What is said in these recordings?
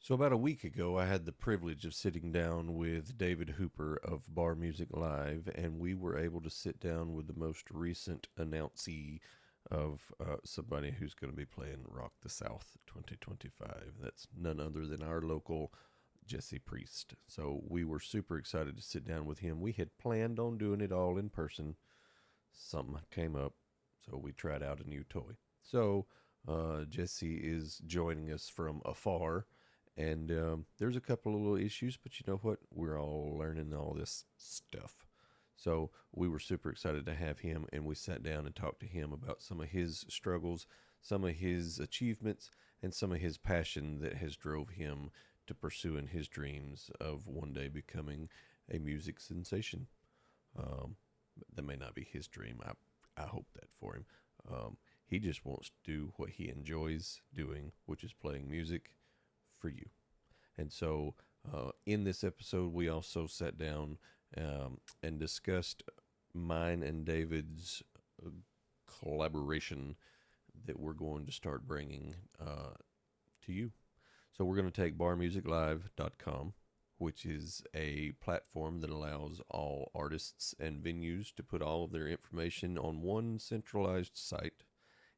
So about a week ago, I had the privilege of sitting down with David Hooper of Bar Music Live, and we were able to sit down with the most recent announcee of somebody who's going to be playing Rock the South 2025. That's none other than our local Jesse Priest. So we were super excited to sit down with him. We had planned on doing it all in person. Something came up, so we tried out a new toy. So Jesse is joining us from afar. And there's a couple of little issues, but you know what? We're all learning all this stuff. So we were super excited to have him, and we sat down and talked to him about some of his struggles, some of his achievements, and some of his passion that has drove him to pursuing his dreams of one day becoming a music sensation. Um, that may not be his dream. I hope that for him. He just wants to do what he enjoys doing, which is playing music for you. And so in this episode, we also sat down and discussed mine and David's collaboration that we're going to start bringing to you. So we're going to take barmusiclive.com, which is a platform that allows all artists and venues to put all of their information on one centralized site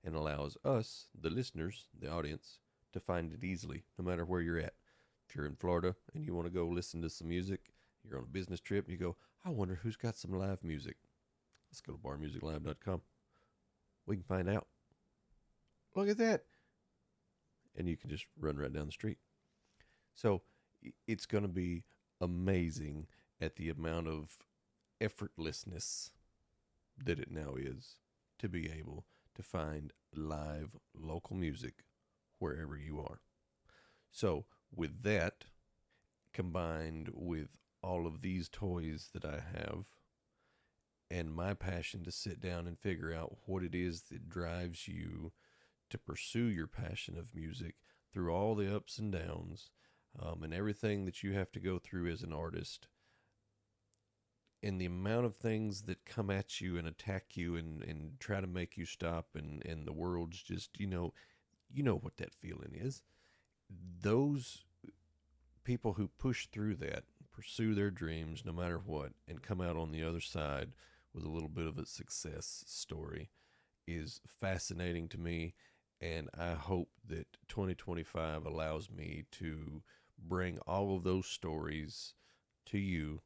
and allows us, the listeners, the audience, to find it easily, no matter where you're at. If you're in Florida and you want to go listen to some music, you're on a business trip, you go, I wonder who's got some live music. Let's go to barmusiclive.com. We can find out. Look at that. And you can just run right down the street. So it's going to be amazing at the amount of effortlessness that it now is to be able to find live local music wherever you are. So with that, combined with all of these toys that I have, and my passion to sit down and figure out what it is that drives you to pursue your passion of music through all the ups and downs, and everything that you have to go through as an artist, and the amount of things that come at you and attack you and try to make you stop, and the world's just, you know what that feeling is. Those people who push through that, pursue their dreams no matter what, and come out on the other side with a little bit of a success story is fascinating to me. And I hope that 2025 allows me to bring all of those stories to you,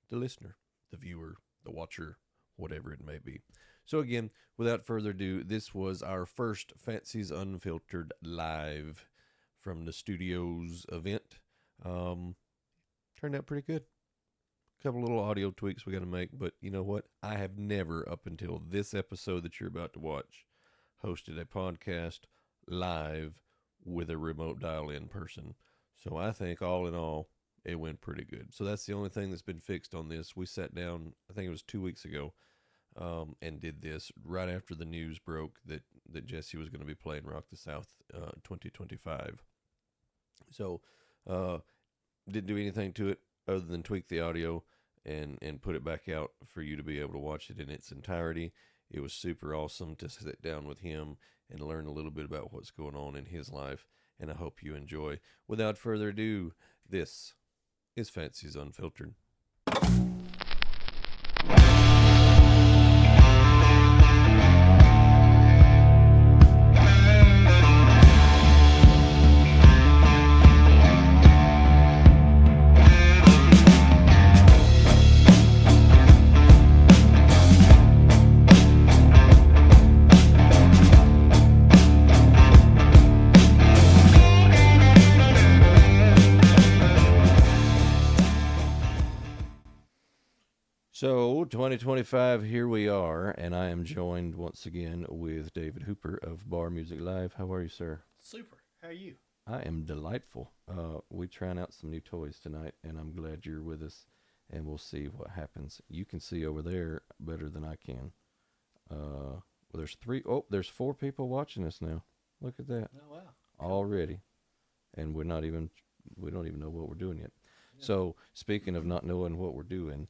the listener, the viewer, the watcher, whatever it may be. So again, without further ado, this was our first Fancy's Unfiltered live from the studios event. Turned out pretty good. A couple little audio tweaks we got to make, but you know what? I have never, up until this episode that you're about to watch, hosted a podcast live with a remote dial-in person. So I think all in all, it went pretty good. So that's the only thing that's been fixed on this. We sat down, I think it was 2 weeks ago, and did this right after the news broke that Jesse was going to be playing Rock the South 2025. So didn't do anything to it other than tweak the audio and put it back out for you to be able to watch it in its entirety. It was super awesome to sit down with him and learn a little bit about what's going on in his life, and I hope you enjoy. Without further ado, this is Fancy's Unfiltered. So 2025, here we are, and I am joined once again with David Hooper of Bar Music Live. How are you, sir? Super. How are you? I am delightful. We're trying out some new toys tonight, and I'm glad you're with us, and we'll see what happens. You can see over there better than I can. Well, there's 4 people watching us now. Look at that. Oh, wow. Already. And we don't even know what we're doing yet. Yeah. So speaking of not knowing what we're doing,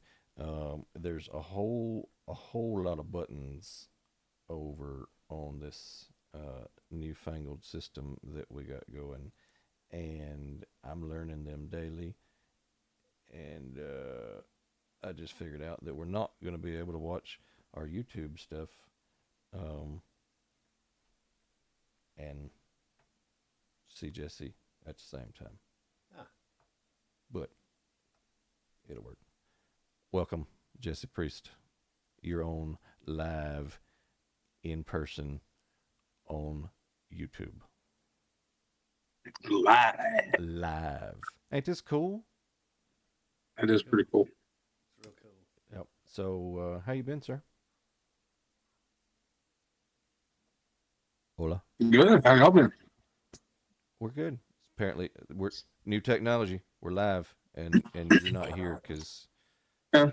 there's a whole lot of buttons over on this newfangled system that we got going, and I'm learning them daily. And I just figured out that we're not going to be able to watch our YouTube stuff um, and see Jesse at the same time. Ah, But it'll work. Welcome, Jesse Priest. You're on live in person on YouTube. Live. Live. Ain't this cool? That is cool. pretty cool. It's real cool. Yep. So, how you been, sir? Hola. Good. How y'all been? We're good. Apparently, we're new technology. We're live, and you're not here because Yeah.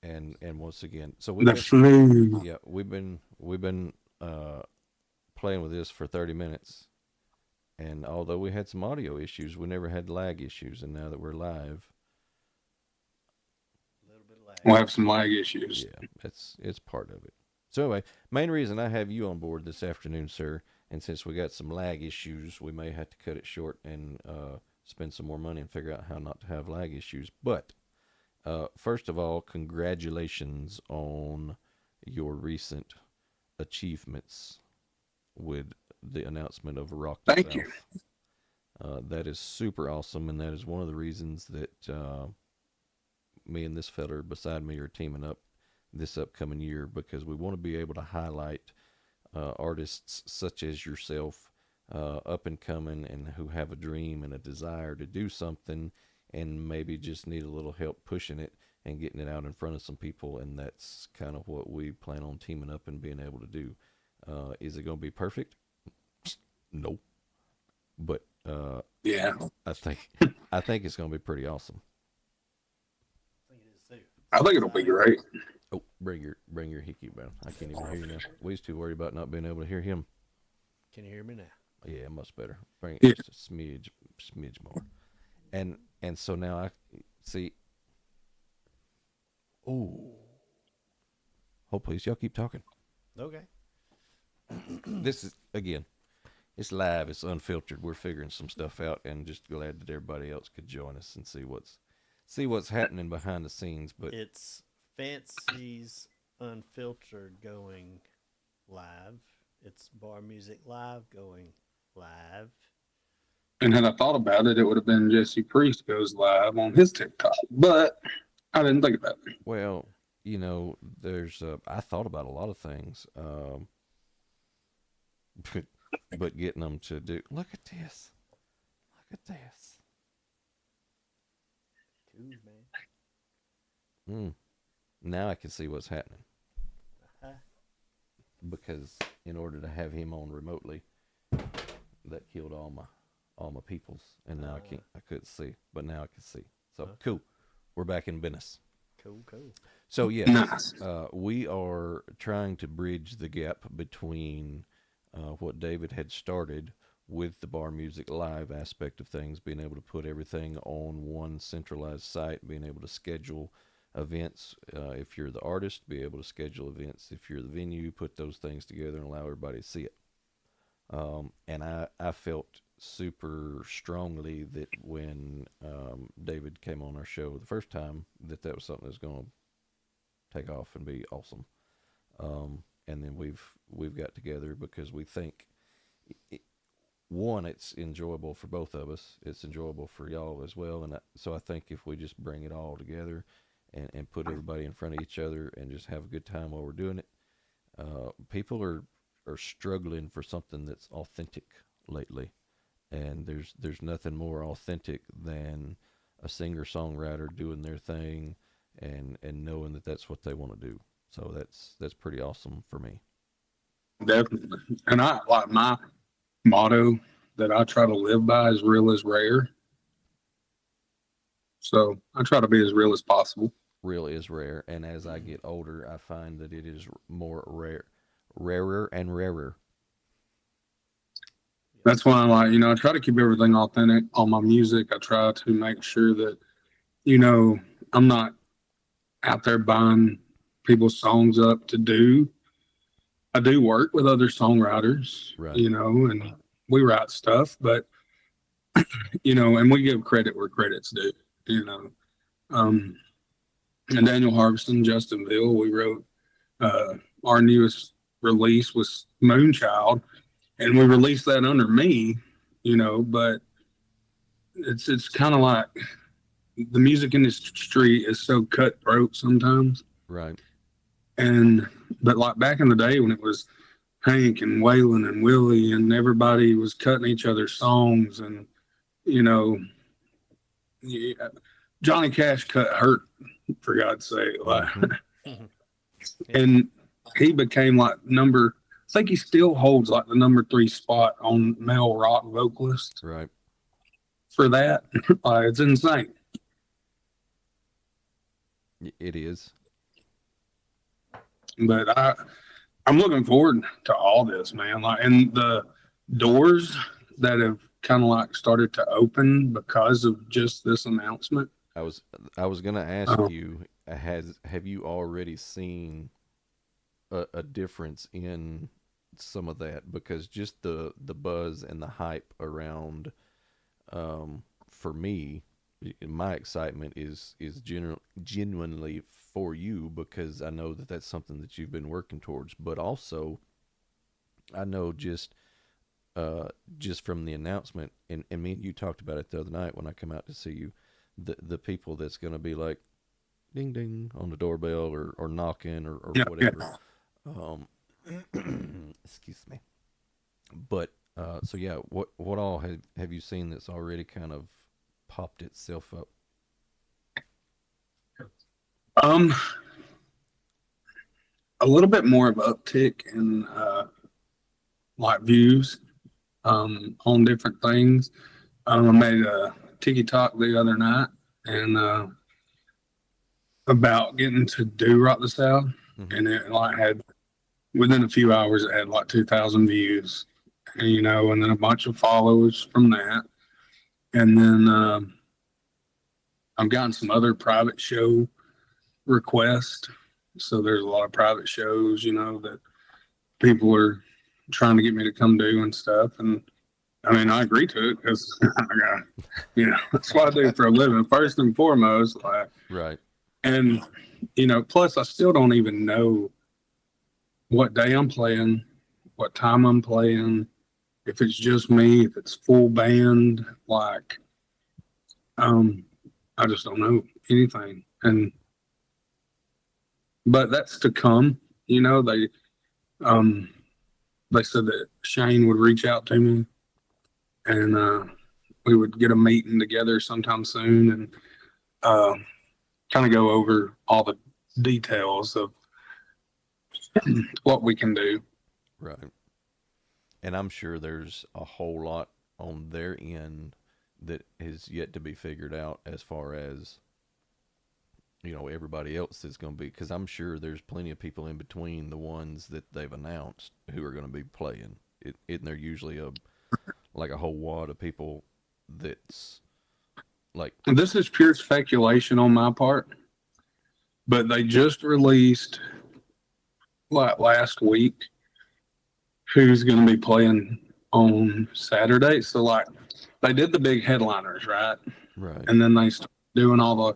and once again, so we've The been flu. yeah we've been uh, playing with this for 30 minutes, and although we had some audio issues, we never had lag issues, and now that we're live, A little bit of lag. We'll have some lag issues. yeah, it's part of it. So anyway, main reason I have you on board this afternoon, sir, and since we got some lag issues, we may have to cut it short and spend some more money and figure out how not to have lag issues. But first of all, congratulations on your recent achievements with the announcement of Rock the Thank you. South. That is super awesome, and that is one of the reasons that me and this feller beside me are teaming up this upcoming year, because we want to be able to highlight artists such as yourself, up and coming, and who have a dream and a desire to do something, and maybe just need a little help pushing it and getting it out in front of some people. And that's kind of what we plan on teaming up and being able to do. Is it going to be perfect? No, but Yeah. I think I think it's going to be pretty awesome. I think it is too. I think it'll be great. Oh, bring your hickey down. I can't even hear you now. We was too worried about not being able to hear him. Can you hear me now? Yeah, much better. Bring it Yeah. just a smidge more. And so now I see. Oh, oh, please, y'all keep talking. Okay. This is again, it's live, it's unfiltered. We're figuring some stuff out, and just glad that everybody else could join us and see what's happening behind the scenes. But It's Fancy's Unfiltered going live. It's Bar Music Live going live. And had I thought about it, it would have been Jesse Priest goes live on his TikTok. But I didn't think about it. well, there's I thought about a lot of things, but getting them to do. Look at this. Look at this. Cool, man. Mm. Now I can see what's happening, Uh-huh. because in order to have him on remotely, that killed all my peoples, and now I couldn't see, but now I can see. So Okay. cool. We're back in business. Cool, cool. So yes, Nice. we are trying to bridge the gap between what David had started with the bar music live aspect of things, being able to put everything on one centralized site, being able to schedule events. If you're the artist, be able to schedule events. If you're the venue, put those things together and allow everybody to see it. And I felt super strongly that when David came on our show the first time, that was something that's going to take off and be awesome. And then we've got together because we think, one, it's enjoyable for both of us. It's enjoyable for y'all as well. And so I think if we just bring it all together and put everybody in front of each other and just have a good time while we're doing it, people are struggling for something that's authentic lately, and there's nothing more authentic than a singer songwriter doing their thing and knowing that that's what they want to do. So that's pretty awesome for me. Definitely. And I like my motto that I try to live by is real is rare. So I try to be as real as possible. Real is rare, and as I get older, I find that it is more rarer and rarer. That's why I like, I try to keep everything authentic on my music. I try to make sure that, you know, I'm not out there buying people's songs up to do. I do work with other songwriters, Right. and we write stuff, but and we give credit where credit's due. You know, um, and Daniel Harveston, Justin Bill, we wrote our newest release was Moonchild, and we released that under me. But it's kind of like the music industry is so cutthroat sometimes. Right. And but like back in the day when it was Hank and Waylon and Willie and everybody was cutting each other's songs, and you know, yeah, Johnny Cash cut Hurt, for God's sake, like, Mm-hmm. and he became like number. I think he still holds like the number 3 spot on male rock vocalist Right. for that. It's insane. It is. But I'm looking forward to all this, man. Like, and the doors that have kind of like started to open because of just this announcement. I was I was gonna ask Um, you, have you already seen a difference in some of that? Because just the buzz and the hype around, for me, my excitement is genuinely for you, because I know that that's something that you've been working towards, but also I know just from the announcement, and me and you talked about it the other night when I come out to see you, the people that's going to be like ding ding on the doorbell, or knocking, or yeah, yeah. whatever. Um, excuse me. But so yeah, what all have you seen that's already kind of popped itself up? Um, a little bit more of uptick in like views on different things. I made a TikTok the other night and about getting to do Rock the South, Mm-hmm. and it like had within a few hours it had like 2,000 views, and then a bunch of follows from that, and then I've gotten some other private show requests. So there's a lot of private shows, that people are trying to get me to come do and stuff, and I mean, I agree to it because I got, that's what I do for a living, first and foremost. Like, Right. and plus I still don't even know what day I'm playing, what time I'm playing, if it's just me, if it's full band. Like, um, I just don't know anything, and but that's to come. Um, they said that Shane would reach out to me, and we would get a meeting together sometime soon, and uh, kind of go over all the details of what we can do. Right. And I'm sure there's a whole lot on their end that is yet to be figured out, as far as everybody else is going to be, because I'm sure there's plenty of people in between the ones that they've announced who are going to be playing. Isn't there usually like a whole wad of people that's like, This is pure speculation on my part, but they just released like last week who's going to be playing on Saturday. So like they did the big headliners, right? right, And then they started doing all the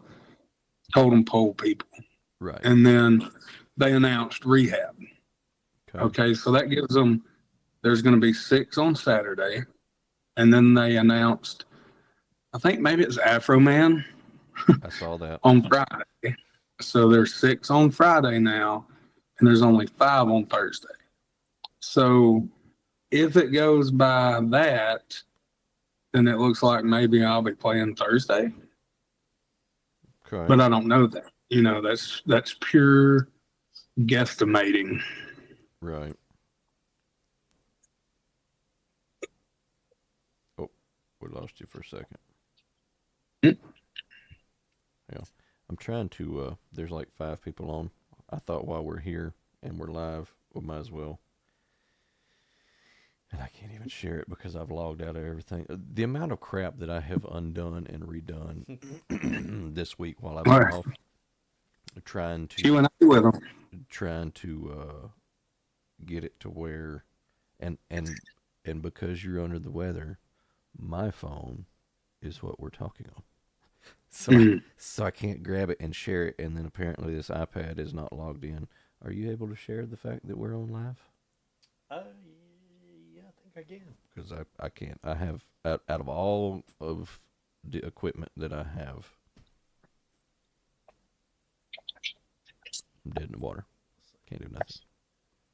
totem pole people, right, and then they announced Rehab. okay, Okay, so that gives them. There's going to be 6 on Saturday, and then they announced. I think maybe it's Afro Man I saw that. on Friday. So there's 6 on Friday now, and there's only 5 on Thursday. So if it goes by that, then it looks like maybe I'll be playing Thursday, Okay, but I don't know that. That's pure guesstimating. right. Oh, we lost you for a second. Mm. Yeah, I'm trying to. There's like 5 people on. I thought while we're here and we're live, we might as well. And I can't even share it because I've logged out of everything. The amount of crap that I have undone and redone this week while I've All been right. off, trying to Q and A with them. trying to get it to where, and and because you're under the weather, my phone is what we're talking on. So, Mm. so I can't grab it and share it, and then apparently this iPad is not logged in. Are you able to share the fact that we're on live? Yeah, I think I can. Because I can't. I have out of all of the equipment that I have, I'm dead in the water. Can't do nothing.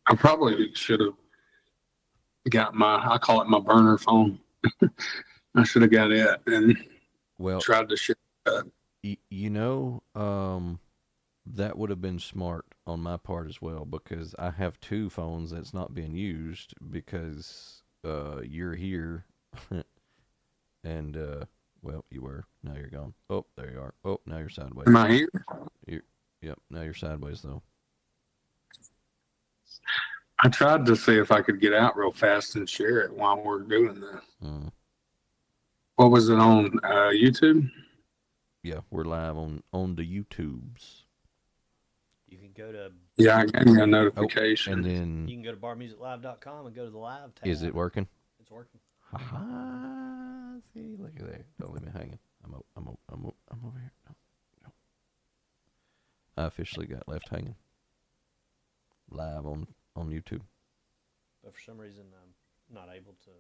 I probably should have got I call it my burner phone. I should have got it and Well, tried to share that. you know, that would have been smart on my part as well because I have two phones that's not being used because you're here and well, you were. Now you're gone. Oh, there you are. Oh, now you're sideways. Am I here? You're, yep, now you're sideways though. I tried to see if I could get out real fast and share it while we're doing this. Mm. What was it on YouTube? Yeah, we're live on the YouTubes. You can go to Yeah, I got a Oh, notification. and you then can go to barmusiclive.com and go to the live tab. is it working? It's working. Ha! See, look at that. Don't leave me hanging. I'm over here. No, no. I officially got left hanging. Live on YouTube. But for some reason, I'm not able to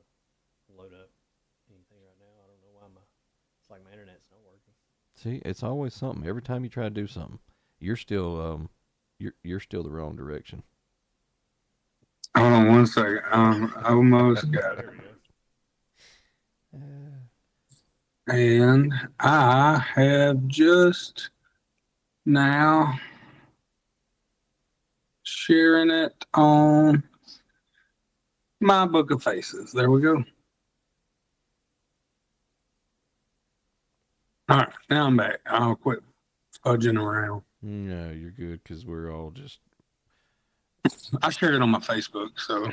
load up anything right now. I don't know why it's like my internet's not working. See, it's always something. Every time you try to do something, you're still you're still the wrong direction. Hold on one second. I almost got it. There we go. And I have just now sharing it on my book of faces. There we go. All right, now I'm back. I'll quit fudging around. No, you're good because we're all just. I shared it on my Facebook, so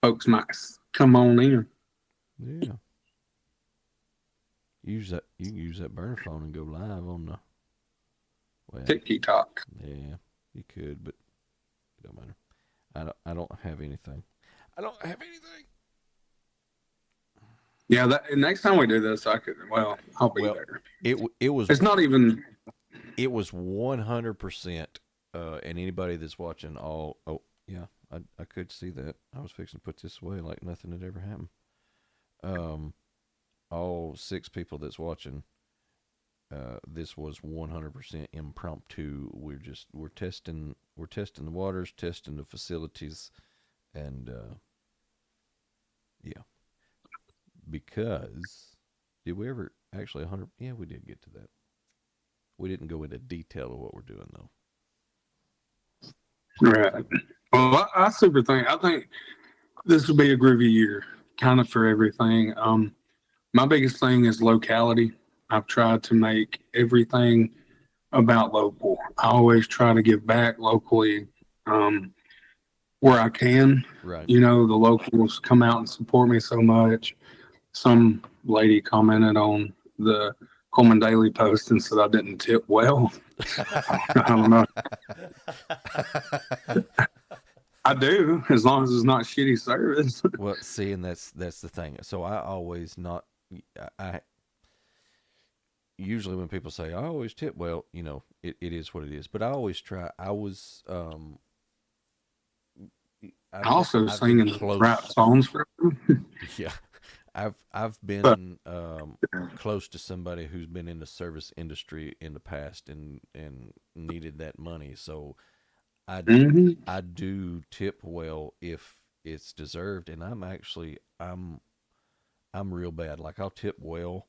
folks might come on in. Yeah. Use that. You can use that burner phone and go live on the. Well, TikTok. yeah, you could, but it don't matter. I don't have anything. I don't have anything. Yeah, that next time we do this, I could. Well, I'll be Well, there. it was It's not even. it was 100%. And anybody that's watching, all oh yeah, I could see that. I was fixing to put this away like nothing had ever happened. All six people that's watching, this was 100% impromptu. We're testing the waters, testing the facilities, and yeah, because did we ever actually 100? Yeah, we did get to that. We didn't go into detail of what we're doing though. Right. Well, I super think. I think this will be a groovy year, kind of for everything. My biggest thing is locality. I've tried to make everything about local. I always try to give back locally where I can. Right. You know, the locals come out and support me so much. Some lady commented on the Coleman Daily post and said I didn't tip well. I don't know. I do, as long as it's not shitty service. Well, see, and that's the thing. So I always not. I usually when people say I always tip well, it is what it is. But I always try. I also I've sing been and close. rap songs for them. Yeah, I've been close to somebody who's been in the service industry in the past and needed that money. So I I do tip well if it's deserved, and I'm real bad. Like I'll tip well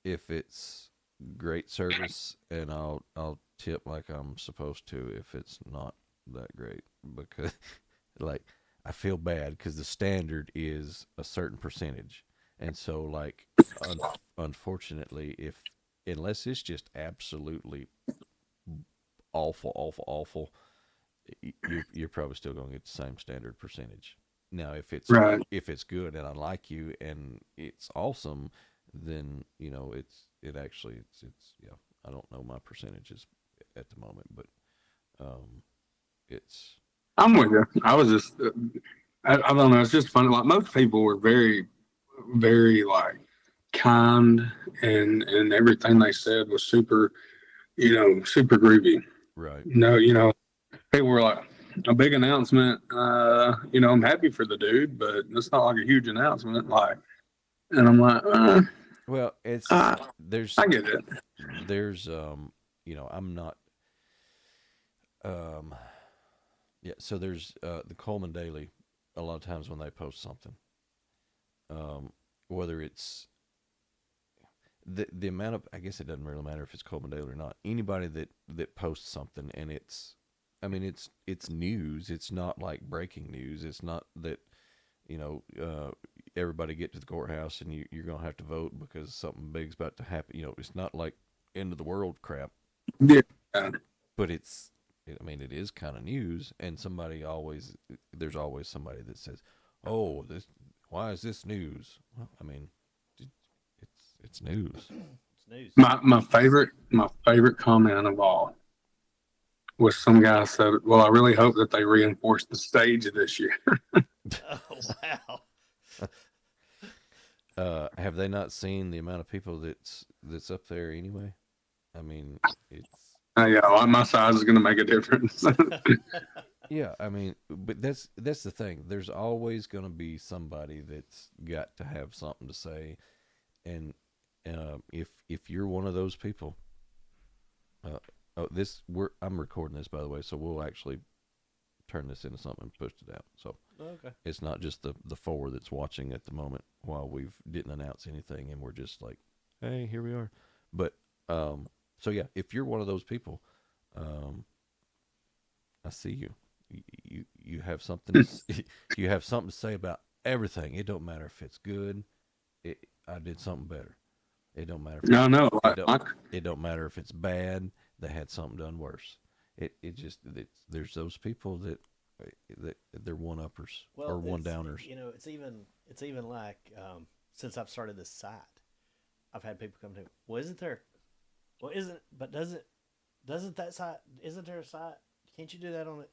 if it's great service, and I'll tip like I'm supposed to if it's not that great because like I feel bad because the standard is a certain percentage, and so like unfortunately, if unless it's just absolutely awful, awful, awful, you're probably still going to get the same standard percentage. Now, Right. if it's good and I like you and it's awesome, then it actually it's yeah. I don't know my percentages at the moment, but Um, it's I'm with you. I was just, I don't know. It's just funny. Like most people were very, very like kind, and everything they said was super, super groovy. right. No, people were like a big announcement. I'm happy for the dude, but it's not like a huge announcement. Like, and I'm like, Well, it's uh, there's I get it. there's I'm not um yeah, so there's the Coleman Daily. A lot of times when they post something, um, whether it's the amount of, I guess it doesn't really matter if it's Coleman Daily or not. Anybody that posts something and I mean, it's news. It's not like breaking news. It's not that you know everybody get to the courthouse and you're gonna have to vote because something big's about to happen. It's not like end of the world crap, Yeah. but I mean, it is kind of news, and there's always somebody that says, "Oh, this, why is this news?" Well, I mean, it's news. It's news. My favorite comment of all was some guy said, "Well, I really hope that they reinforce the stage this year." Oh wow. Have they not seen the amount of people that's up there anyway? I mean, it's Yeah, like my size is going to make a difference. yeah. I mean, but that's the thing. There's always going to be somebody that's got to have something to say, and if you're one of those people, uh, I'm recording this by the way, so we'll actually turn this into something and push it out. So Okay. it's not just the four that's watching at the moment while we didn't announce anything and we're just like, hey, here we are. But so yeah, if you're one of those people, um, I see you. You have something you have something to say about everything. It don't matter if it's good. I did something better. It don't matter if No, no, it like, don't like it don't matter if it's bad. They had something done worse. There's those people that they're one uppers Well, or one downers. it's even like since I've started this site, I've had people come to me. Well, isn't there? Well, isn't but doesn't that site? Isn't there a site? Can't you do that on it?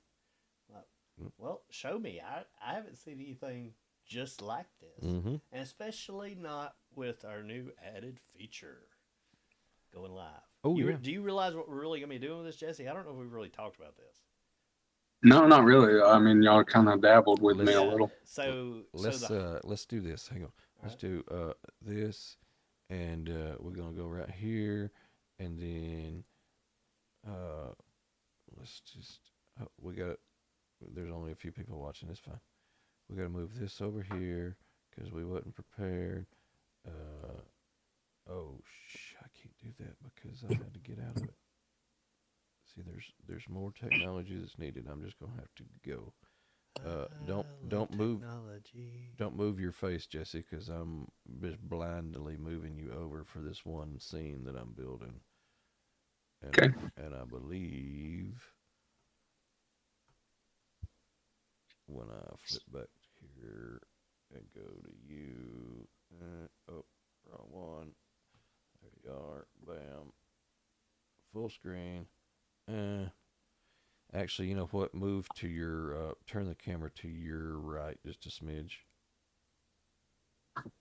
Like, well, show me. I haven't seen anything just like this, Mm-hmm. and especially not with our new added feature going live. Oh yeah. Do you realize what we're really gonna be doing with this, Jesse? I don't know if we've really talked about this. no, not really. I mean, y'all kind of dabbled with me a Let's Yeah. little. So the let's do this. Hang on. all Let's right. do this, and we're gonna go right here, and then uh let's just we got there's only a few people watching. It's fine. We got to move this over here because we wasn't prepared. Uh I can't do that because I had to get out of it. See, there's more technology that's needed. I'm just gonna have to go. I love Don't move technology. don't move your face, Jesse, because I'm just blindly moving you over for this one scene that I'm building, Okay. and I believe when I flip back here and go to you, oh, wrong one. There you are. Bam. Full screen. Uh, Actually, you know what? Move to your turn the camera to your right just a smidge.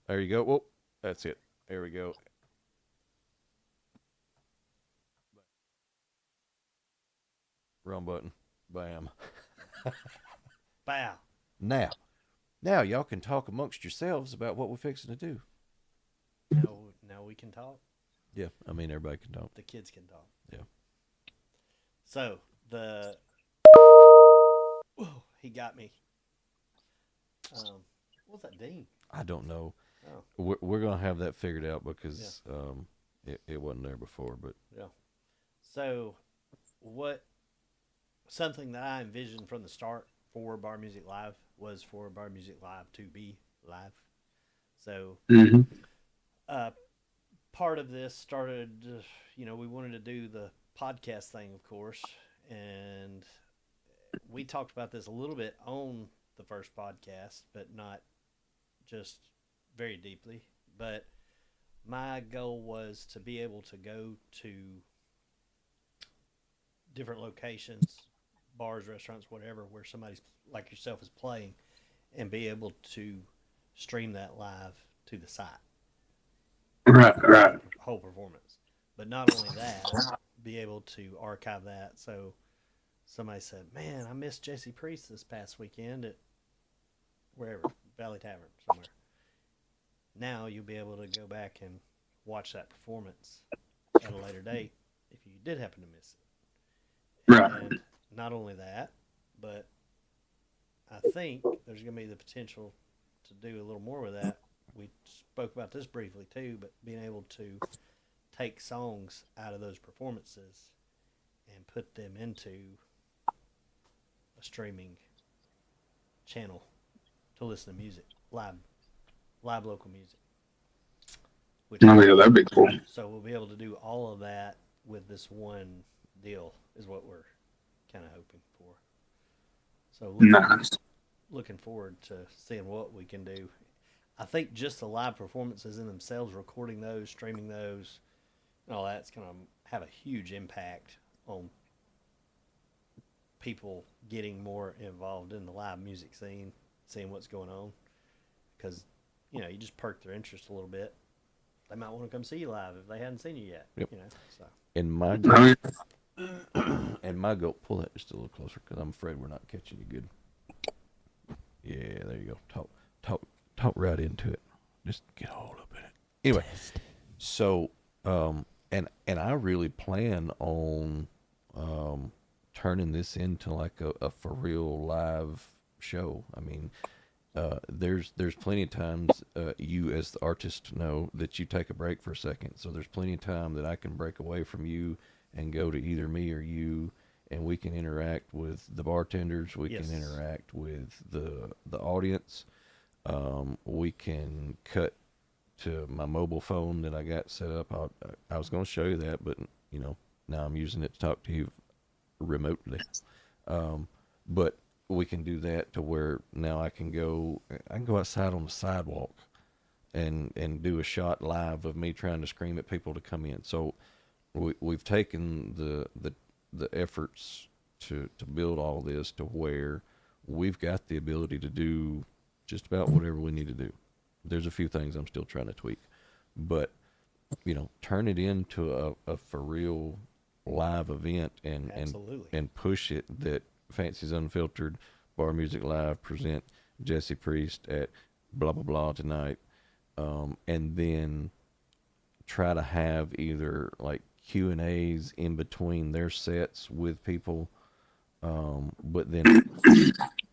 There you go. Whoa, that's it. There we go. Wrong button. Bam. Bow. Now, now y'all can talk amongst yourselves about what we're fixing to do. Now we can talk. Yeah, I mean everybody can talk. The kids can talk. Yeah. So the whoa, he got me. What was that, Dean? I don't know. Oh, We're gonna have that figured out yeah, because it wasn't there before. But yeah. So what? Something that I envisioned from the start for Bar Music Live was for Bar Music Live to be live. So Hmm. uh, part of this started, we wanted to do the podcast thing, of course, and we talked about this a little bit on the first podcast, but not just very deeply. But my goal was to be able to go to different locations bars, restaurants, whatever, where somebody's like yourself is playing, and be able to stream that live to the site, Right, the right. whole performance. But not only that, be able to archive that. So somebody said, "Man, I missed Jesse Priest this past weekend at wherever Valley Tavern somewhere." Now you'll be able to go back and watch that performance at a later date if you did happen to miss it. Right. And not only that, but I think there's going to be the potential to do a little more with that. We spoke about this briefly too, but being able to take songs out of those performances and put them into a streaming channel to listen to music, live local music. Which Oh, yeah, that'd be cool. So we'll be able to do all of that with this one deal, is what we're kind of hoping for. So Nice. looking forward to seeing what we can do. I think just the live performances in themselves, recording those, streaming those, and all that's going to have a huge impact on people getting more involved in the live music scene, seeing what's going on. Because, you know, you just perk their interest a little bit. They might want to come see you live if they hadn't seen you yet. Yep. You know, so. And my Oh, goal, and my goal, pull that just a little closer because I'm afraid we're not catching you good. Yeah, there you go. Talk right into it. Just get all up in it. Anyway, so and I really plan on turning this into like a for real live show. I mean, there's plenty of times you as the artist know that you take a break for a second. So there's plenty of time that I can break away from you and go to either me or you, and we can interact with the bartenders. We Yes. can interact with the audience. We can cut to my mobile phone that I got set up. I was going to show you that, but you know, now I'm using it to talk to you remotely. But we can do that to where now I can go outside on the sidewalk and do a shot live of me trying to scream at people to come in. So we've taken the efforts to build all this to where we've got the ability to do just about whatever we need to do. There's a few things I'm still trying to tweak, but you know, turn it into a for real live event Absolutely. and push it that Fancy's Unfiltered Bar Music Live present Jesse Priest at blah blah blah tonight, and then try to have either like Q&As in between their sets with people, but then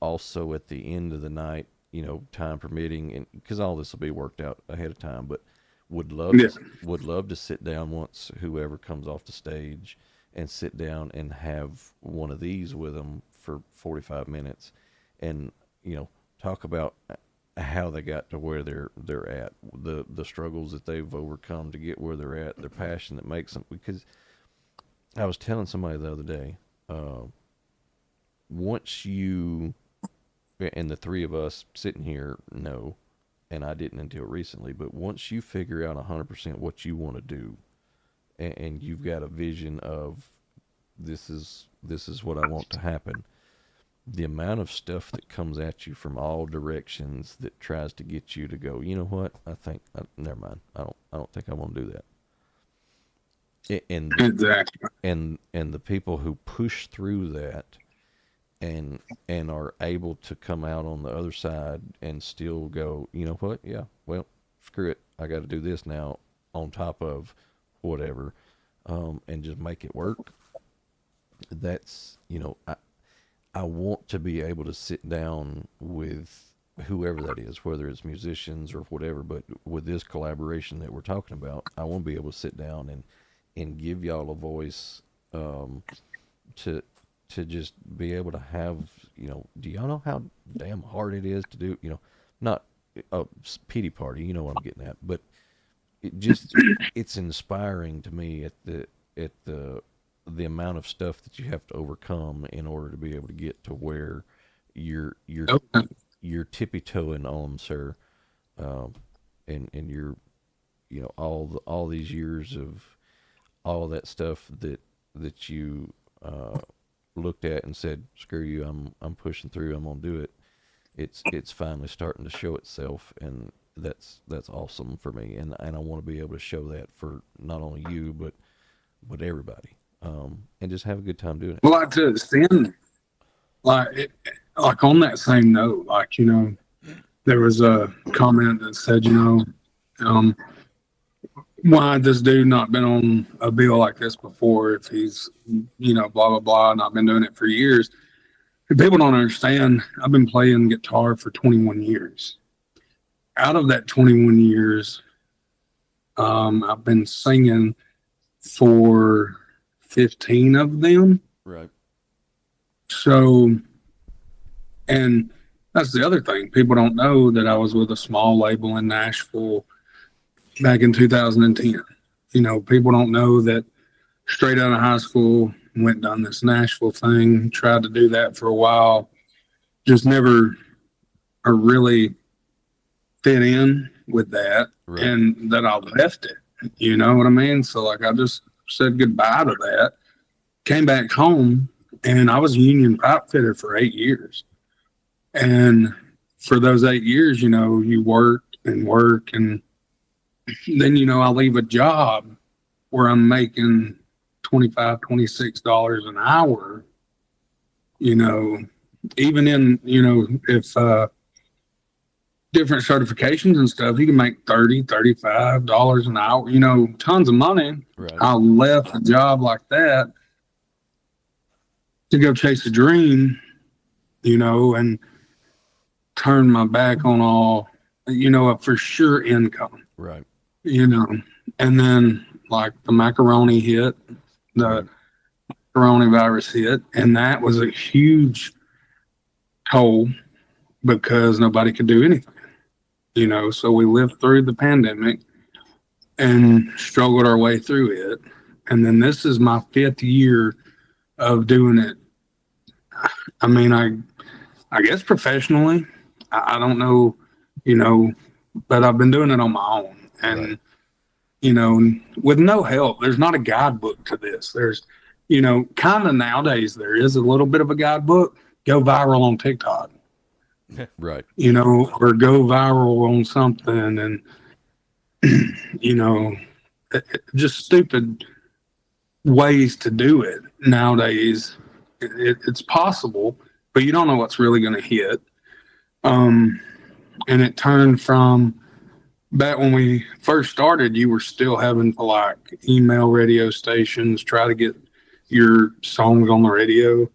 also at the end of the night, you know, time permitting, and because all this will be worked out ahead of time, but would love Yeah. would love to sit down once whoever comes off the stage and sit down and have one of these with them for 45 minutes and, you know, talk about how they got to where they're at, the struggles that they've overcome to get where they're at, their passion that makes them. Because I was telling somebody the other day, once you, and the three of us sitting here know, and I didn't until recently, but once you figure out 100% what you want to do, and you've got a vision of this is what I want to happen, the amount of stuff that comes at you from all directions that tries to get you to go, you know what, I think never mind, I don't think I want to do that. And Exactly. and the people who push through that and are able to come out on the other side and still go, you know what, yeah, well, screw it, I got to do this now on top of whatever, and just make it work. That's, you know, I want to be able to sit down with whoever that is, whether it's musicians or whatever, but with this collaboration that we're talking about, I want to be able to sit down and give y'all a voice, to just be able to have, you know, do y'all know how damn hard it is to do, you know, not a pity party, you know what I'm getting at, but it just, it's inspiring to me at the amount of stuff that you have to overcome in order to be able to get to where Okay. you're tippy toeing on, sir, and you're, you know, all these years of all that stuff that you looked at and said, "Screw you, I'm pushing through. I'm gonna do it." It's finally starting to show itself, and that's awesome for me, and I want to be able to show that for not only you but everybody, and just have a good time doing it. Well, like to extend, like like on that same note, like there was a comment that said, um, why had this dude not been on a bill like this before if he's blah blah blah, not been doing it for years. People don't understand. I've been playing guitar for 21 years. Out of that 21 years, I've been singing for 15 of them. Right. So, and that's the other thing. People don't know that I was with a small label in Nashville back in 2010. People don't know that straight out of high school, went done this Nashville thing, tried to do that for a while, just never really fit in with that, Right. and that I left it. You know what I mean? So like I just said goodbye to that, came back home, and I was a union pipe fitter for 8 years. And for those 8 years, you work and work, and then I leave a job where I'm making $25, $26 an hour. Even in if different certifications and stuff, you can make $30, $35 an hour, tons of money. Right. I left a job like that to go chase a dream, and turn my back on all, a for sure income, Right. and then like the macaroni hit, the Right. coronavirus hit, and that was a huge toll because nobody could do anything. So we lived through the pandemic and struggled our way through it. And then this is my 5th year of doing it. I mean, I guess professionally, I don't know, but I've been doing it on my own. And, with no help, there's not a guidebook to this. There's, kind of nowadays, there is a little bit of a guidebook. Go viral on TikTok. Right. Or go viral on something, and just stupid ways to do it nowadays. It's possible, but you don't know what's really going to hit. And it turned from back when we first started, you were still having to like email radio stations, try to get your songs on the radio.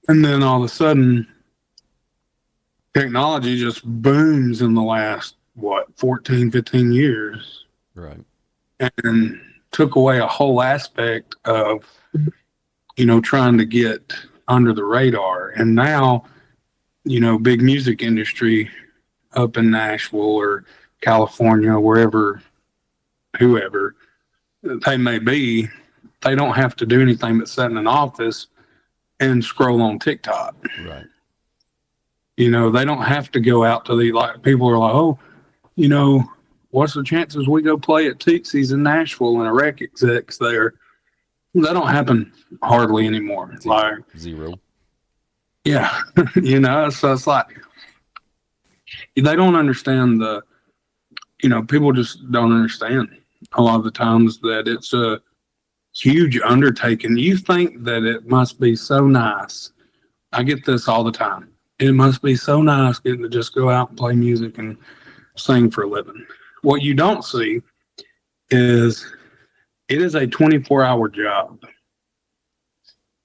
And then all of a sudden, technology just booms in the last, 14, 15 years. Right. And took away a whole aspect of, trying to get under the radar. And now, big music industry up in Nashville or California, wherever, whoever they may be, they don't have to do anything but sit in an office and scroll on TikTok. Right. They don't have to go out to people are like, oh, what's the chances we go play at Tootsie's in Nashville and a rec exec's there? That don't happen hardly anymore. Zero. Yeah, so it's like they don't understand people just don't understand a lot of the times that it's a huge undertaking. You think that it must be so nice. I get this all the time. It must be so nice getting to just go out and play music and sing for a living. What you don't see is it is a 24-hour job.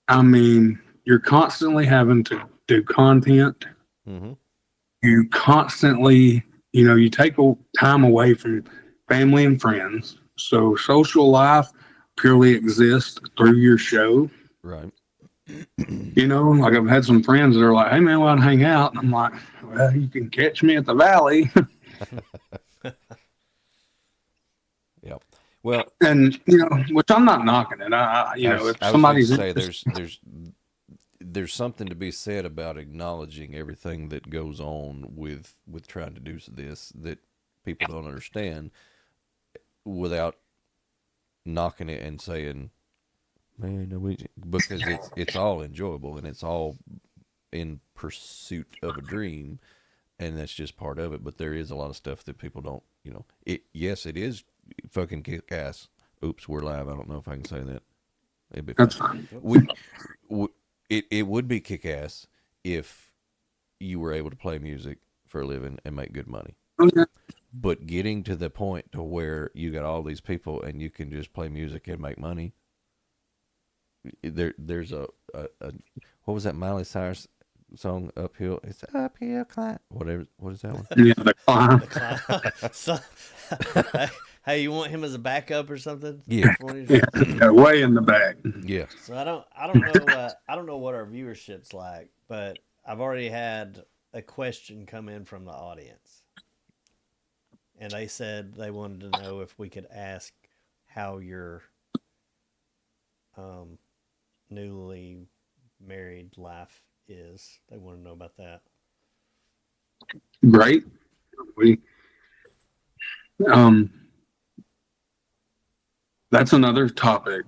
I mean, you're constantly having to do content. Mm-hmm. You constantly, you take time away from family and friends. So social life purely exists through your show. Right. Like I've had some friends that are like, hey man, want to hang out? And I'm like, well, you can catch me at the Valley. Yep. Well, And, which I'm not knocking it. If somebody's say there's something to be said about acknowledging everything that goes on with trying to do this that people don't understand without knocking it and saying, Man, because it's all enjoyable and it's all in pursuit of a dream, and that's just part of it. But there is a lot of stuff that people don't, It yes, it is fucking kick ass. Oops, we're live. I don't know if I can say that. It'd be fine. That's fine. We, it would be kick ass if you were able to play music for a living and make good money. Okay. But getting to the point to where you got all these people and you can just play music and make money, there's a what was that Miley Cyrus song, Uphill? It's uphill climb. Whatever. What is that one? Yeah, the climb. So, hey, you want him as a backup or something? Yeah. Yeah, way in the back. Yeah. So I don't know what our viewership's like, but I've already had a question come in from the audience, and they said they wanted to know if we could ask how your newly married life is. They want to know about that. Great. We that's another topic.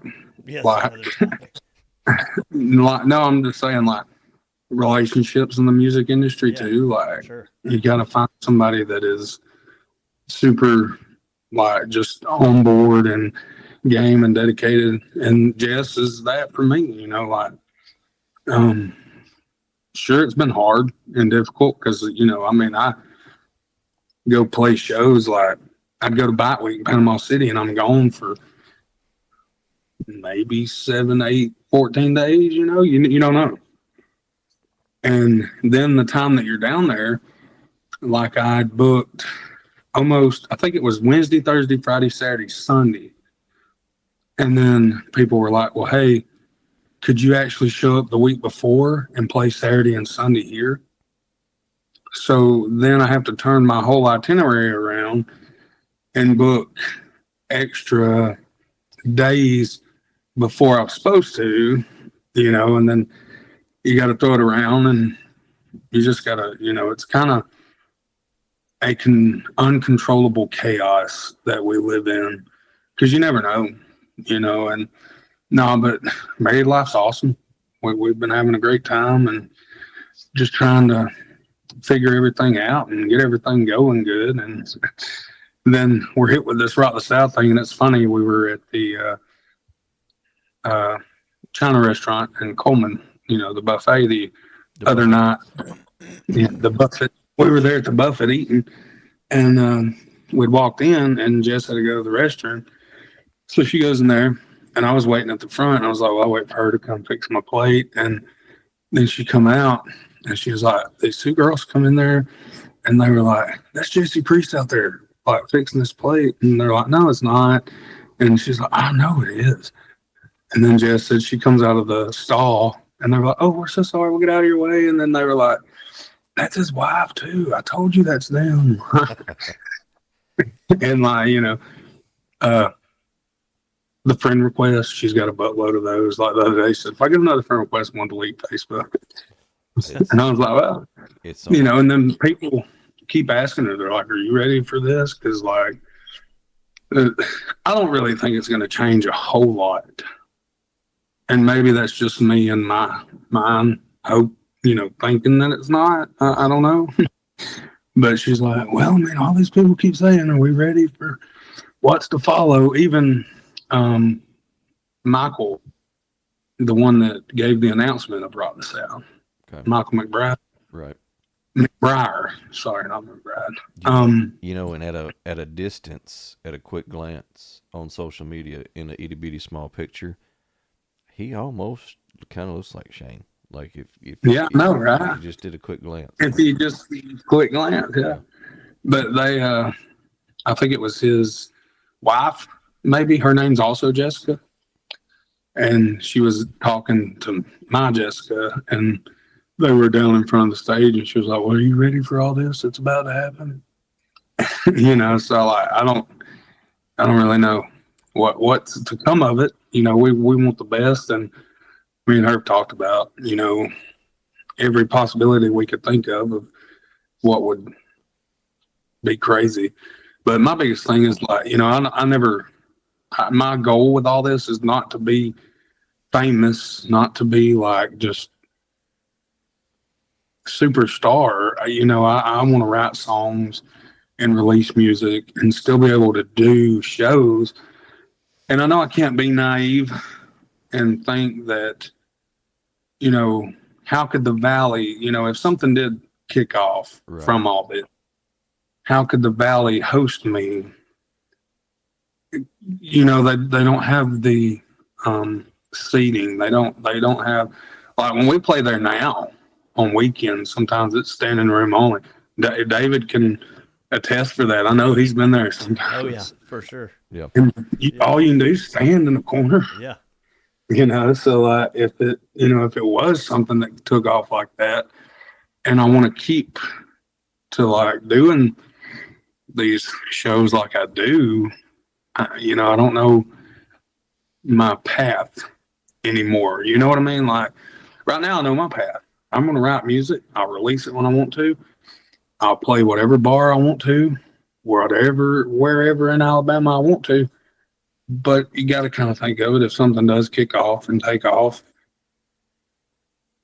Yes, Like, another topic. no, I'm just saying, like, relationships in the music industry Yeah, too. Like, sure. you gotta find somebody that is super, like, just on board and game and dedicated. And Jess is that for me. Like, sure, it's been hard and difficult because I mean, I go play shows. Like, I'd go to Bite Week in Panama City and I'm gone for maybe 7, 8, 14 days. You don't know. And then the time that you're down there, like, I'd booked almost, I think it was Wednesday, Thursday, Friday, Saturday, Sunday. And then people were like, well, hey, could you actually show up the week before and play Saturday and Sunday here? So then I have to turn my whole itinerary around and book extra days before I was supposed to, and then you got to throw it around and you just got to, it's kind of uncontrollable chaos that we live in because you never know, and no, but married life's awesome. We've been having a great time and just trying to figure everything out and get everything going good. And then we're hit with this Rock the South thing. And it's funny, we were at the China restaurant in Coleman, the buffet the other night. Yeah, the buffet. We were there at the buffet eating, and we'd walked in, and Jess had to go to the restroom. So she goes in there, and I was waiting at the front. And I was like, well, I'll wait for her to come fix my plate. And then she come out, and she was like, these two girls come in there, and they were like, that's Jesse Priest out there, like, fixing this plate. And they're like, no, it's not. And she's like, I know it is. And then Jess said she comes out of the stall, and they're like, oh, we're so sorry, we'll get out of your way. And then they were like, that's his wife too. I told you that's them. And, like, the friend request, she's got a buttload of those. Like the other day, she said, if I get another friend request, I'm going to delete Facebook. And I was like, well, and then people keep asking her, they're like, are you ready for this? Because, like, I don't really think it's going to change a whole lot. And maybe that's just me and my mind, hope, thinking that it's not. I don't know. But she's like, well, man, all these people keep saying, are we ready for what's to follow? Even Michael, the one that gave the announcement of Rock the South, okay. Michael McBride. Right. McBriar. Sorry, not McBride. And at a distance, at a quick glance on social media in a itty bitty small picture, he almost kind of looks like Shane. Like if yeah, no, right. If you just did a quick glance. If you just quick glance, yeah. But they, I think it was his wife. Maybe her name's also Jessica, and she was talking to my Jessica, and they were down in front of the stage, and she was like, well, are you ready for all this? It's about to happen. So, like, I don't really know what's to come of it. We want the best, and me and her talked about, every possibility we could think of what would be crazy. But my biggest thing is, like, my goal with all this is not to be famous, not to be like just superstar. I want to write songs and release music and still be able to do shows. And I know I can't be naive and think that, you know, how could the Valley, if something did kick off Right. from all this, how could the Valley host me? They don't have the seating. They don't have, like, when we play there now on weekends, sometimes it's standing room only. David can attest for that. I know he's been there sometimes. Oh yeah, for sure. Yeah. And Yeah. all you can do is stand in the corner. Yeah. So if it was something that took off like that, and I want to keep to like doing these shows like I do, I don't know my path anymore. You know what I mean? Like right now, I know my path. I'm going to write music. I'll release it when I want to. I'll play whatever bar I want to, wherever in Alabama I want to. But you got to kind of think of it. If something does kick off and take off,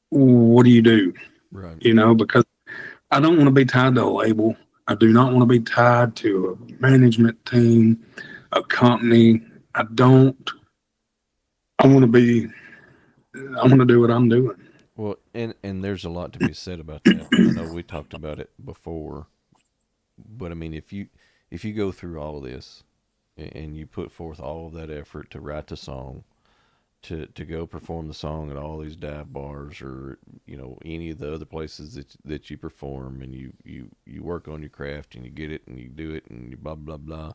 what do you do? Right. Because I don't want to be tied to a label. I do not want to be tied to a management team, a company. I want to do what I'm doing. Well, and there's a lot to be said about that. I know we talked about it before, but I mean, if you go through all of this and you put forth all of that effort to write the song, to go perform the song at all these dive bars or any of the other places that you perform, and you work on your craft and you get it and you do it and you blah blah blah,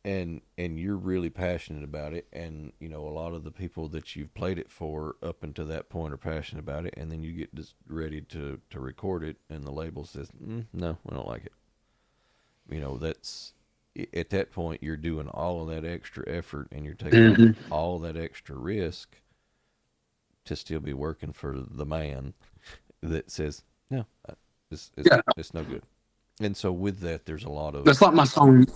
and you're really passionate about it, and a lot of the people that you've played it for up until that point are passionate about it, and then you get just ready to record it and the label says no, we don't like it. That's at that point you're doing all of that extra effort and you're taking all that extra risk to still be working for the man that says no, it's no good. And so with that, there's a lot of That's like my song.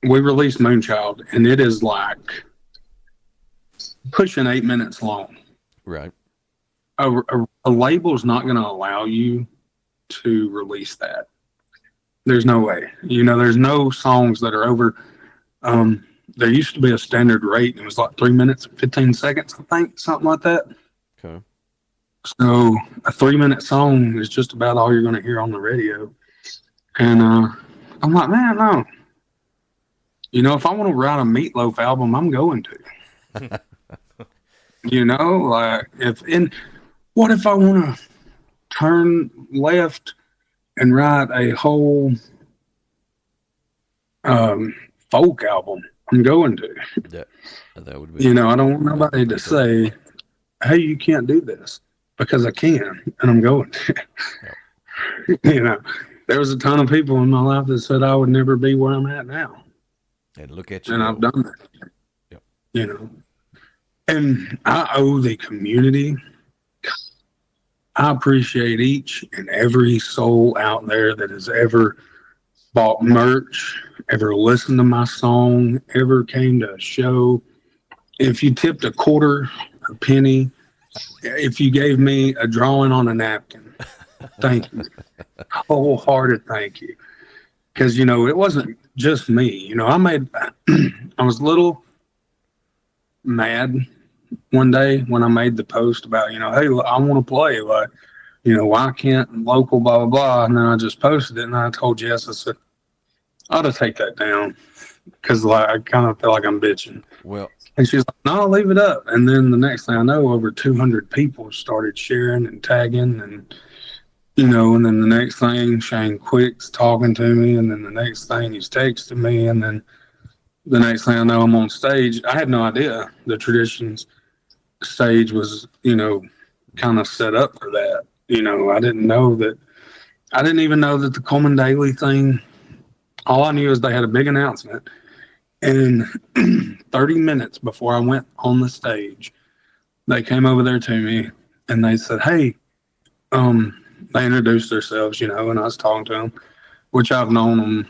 We released Moonchild, and it is like pushing 8 minutes long. right. A label is not going to allow you to release that. There's no way. There's no songs that are over. There used to be a standard rate. It was like 3 minutes and 15 seconds, I think, something like that. Okay. So a 3-minute song is just about all you're going to hear on the radio. And I'm like, man, no. If I want to write a Meatloaf album, I'm going to. What if I want to turn left and write a whole folk album? I'm going to. That would be. I don't want nobody to say, "Hey, you can't do this," because I can, and I'm going to. Yep. There was a ton of people in my life that said I would never be where I'm at now. And look at you. And go. I've done that. Yep. And I owe the community. I appreciate each and every soul out there that has ever bought merch, ever listened to my song, ever came to a show. If you tipped a quarter, a penny, if you gave me a drawing on a napkin, thank you. Wholehearted thank you. Because, it wasn't just me. I was a little mad one day when I made the post about, hey, I want to play. Like, why can't local, blah, blah, blah. And then I just posted it and I told Jess, I said, I ought to take that down because I kind of feel like I'm bitching. Well, and she's like, no, leave it up. And then the next thing I know, over 200 people started sharing and tagging and and then the next thing, Shane Quick's talking to me, and then the next thing he's texting me, and then the next thing I know, I'm on stage. I had no idea the Traditions stage was, kind of set up for that. I didn't know that. I didn't even know that the Coleman Daily thing. All I knew is they had a big announcement, and 30 minutes before I went on the stage, they came over there to me and they said, "Hey," they introduced themselves, and I was talking to them, which I've known them,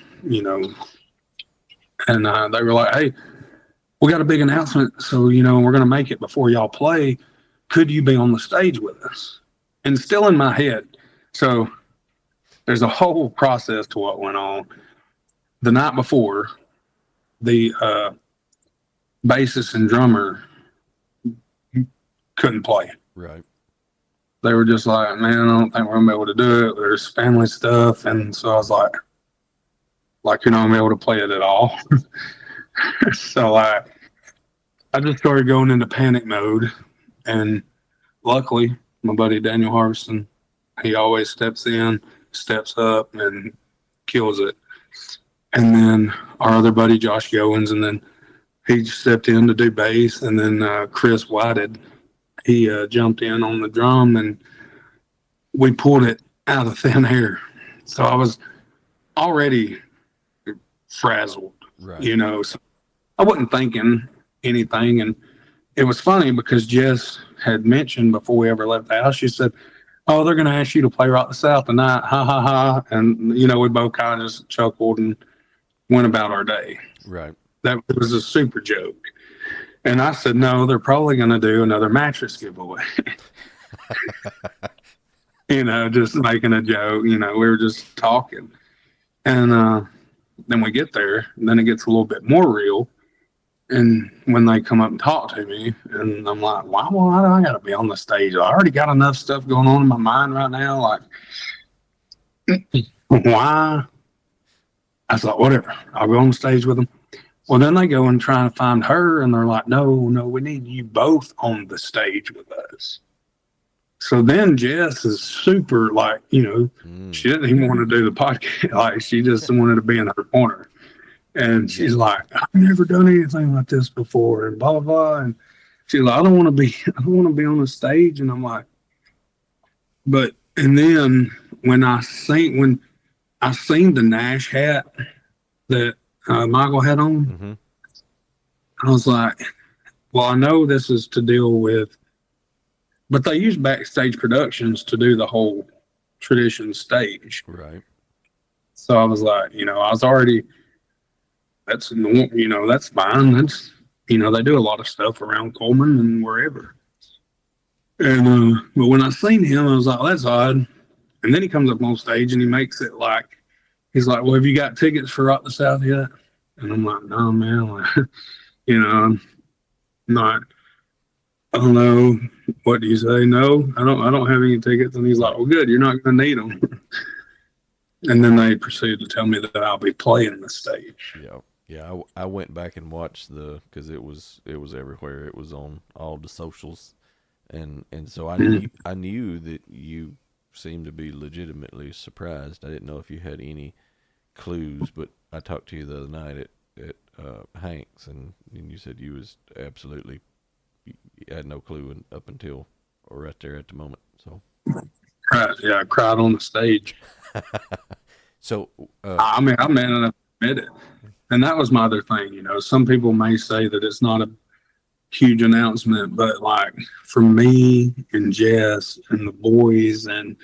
and they were like, "Hey, we got a big announcement. So, you know, we're going to make it before y'all play. Could you be on the stage with us? And still in my head. So there's a whole process to what went on. The night before, the bassist and drummer couldn't play. Right. They were just like, man, I don't think we're going to be able to do it. There's family stuff. And so I was like, you're not going to be able to play it at all. So I just started going into panic mode. And luckily, my buddy Daniel Harveston, he always steps in, steps up, and kills it. And then our other buddy Josh Goins, and then he stepped in to do bass, and then Chris Whited, he jumped in on the drum, and we pulled it out of thin air. So I was already frazzled, Right. you know. So I wasn't thinking anything, and it was funny because Jess had mentioned before we ever left the house, she said, "Oh, they're going to ask you to play Rock the South tonight, ha ha ha," and you know, we both kind of just chuckled and went about our day. Right. That was a super joke. And I said, no, they're probably going to do another mattress giveaway. You know, just making a joke. You know, we were just talking. And then we get there, and then it gets a little bit more real. And when they come up and talk to me, and I'm like, why do I got to be on the stage? I already got enough stuff going on in my mind right now. Like, why? I thought, whatever, I'll go on the stage with them. Well, then they go and try to find her, and they're like, no, we need you both on the stage with us. So then Jess is super, like, you know, she didn't even want to do the podcast. Like, she just wanted to be in her corner. And she's like, I've never done anything like this before, and blah, blah, blah. And she's like, I don't want to be on the stage. And I'm like, and then when I seen the Nash hat that Michael had on, I was like, well, I know this is to deal with, but they use Backstage Productions to do the whole tradition stage. Right. So I was like, you know, I was already, that's, you know, that's fine. That's, you know, they do a lot of stuff around Coleman and wherever. And, but when I seen him, I was like, that's odd. And then he comes up on stage and he makes it like, he's like, well, have you got tickets for Rock the South yet? And I'm like, no, man. Like, you know, I'm not, I don't know. What do you say? No, I don't have any tickets. And he's like, well, good. You're not going to need them. And then they proceeded to tell me that I'll be playing the stage. Yeah. Yeah. I went back and watched cause it was everywhere. It was on all the socials. And so I knew that you seemed to be legitimately surprised. I didn't know if you had any clues, but I talked to you the other night at Hank's, and you said you was absolutely, you had no clue up until right there at the moment. So Right, yeah, I cried on the stage. So I mean, I'm man enough to admit it, and that was my other thing. You know, some people may say that it's not a huge announcement, but like for me and Jess and the boys and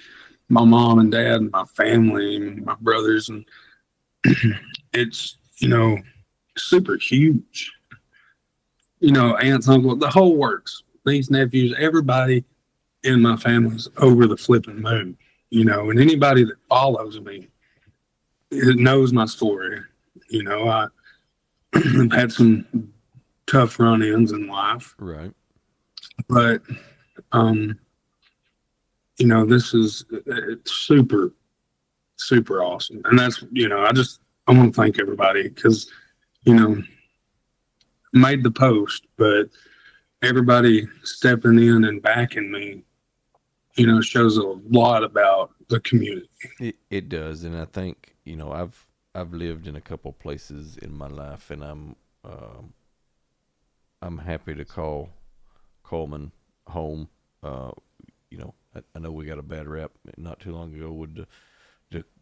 my mom and dad and my family and my brothers, and it's, you know, super huge. You know, aunts, uncles, the whole works, niece, nephews, everybody in my family's over the flipping moon, you know, and anybody that follows me knows my story. You know, I've had some tough run-ins in life, right. but you know, it's super, super awesome. And that's, you know, I want to thank everybody because, you know, made the post, but everybody stepping in and backing me, you know, shows a lot about the community. It does. And I think, you know, I've lived in a couple places in my life, and I'm happy to call Coleman home. You know, I know we got a bad rap not too long ago with the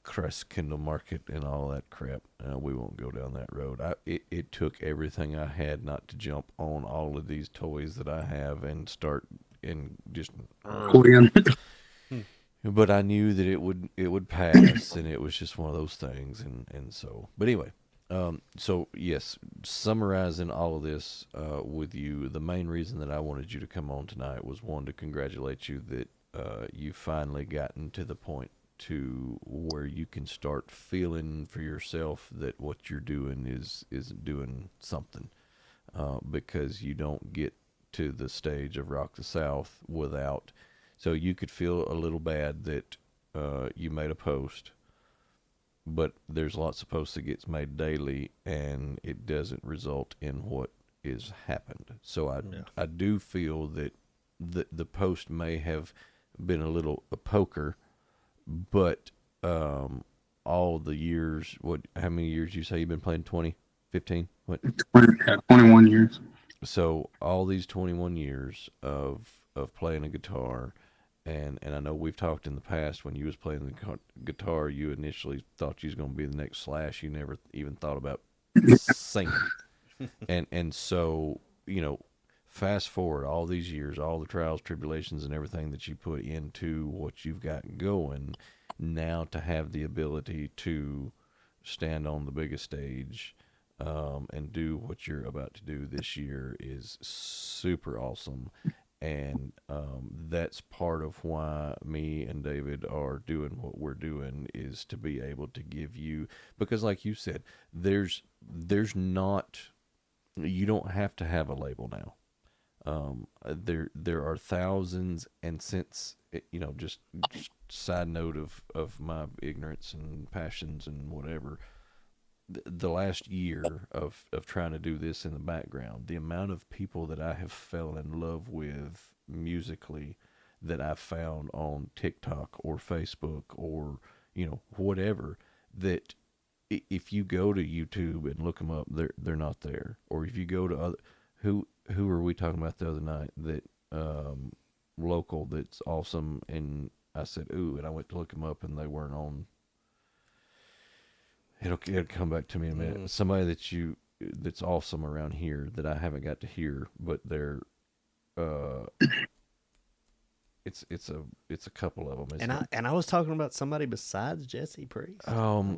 Crest Kindle Market and all that crap. We won't go down that road. It took everything I had not to jump on all of these toys that I have and start and just. But I knew that it would pass, and it was just one of those things, and so. But anyway, So yes, summarizing all of this with you, the main reason that I wanted you to come on tonight was one, to congratulate you that you finally gotten to the point to where you can start feeling for yourself that what you're doing is doing something, because you don't get to the stage of Rock the South without. So you could feel a little bad that you made a post, but there's lots of posts that gets made daily and it doesn't result in what is happened. So I do feel that the post may have been a little a poker, but all the years, what, how many years you say you've been playing? 20, 15? What? 21 years. So all these 21 years of playing a guitar, and I know we've talked in the past when you was playing the guitar, you initially thought you was going to be the next Slash. You never even thought about singing. And so, fast forward all these years, all the trials, tribulations, and everything that you put into what you've got going, now to have the ability to stand on the biggest stage, and do what you're about to do this year is super awesome. And that's part of why me and David are doing what we're doing, is to be able to give you, because like you said, there's not, you don't have to have a label now. There are thousands, and since just side note of my ignorance and passions and whatever, the last year of trying to do this in the background, the amount of people that I have fell in love with musically, that I've found on TikTok or Facebook or whatever, that if you go to YouTube and look them up, they're not there. Or if you go to other, who were we talking about the other night, that local, that's awesome, and I said ooh, and I went to look them up and they weren't on. It'll come back to me in a minute. Somebody that's awesome around here that I haven't got to hear, but they're it's a couple of them. And I was talking about somebody besides Jesse Priest.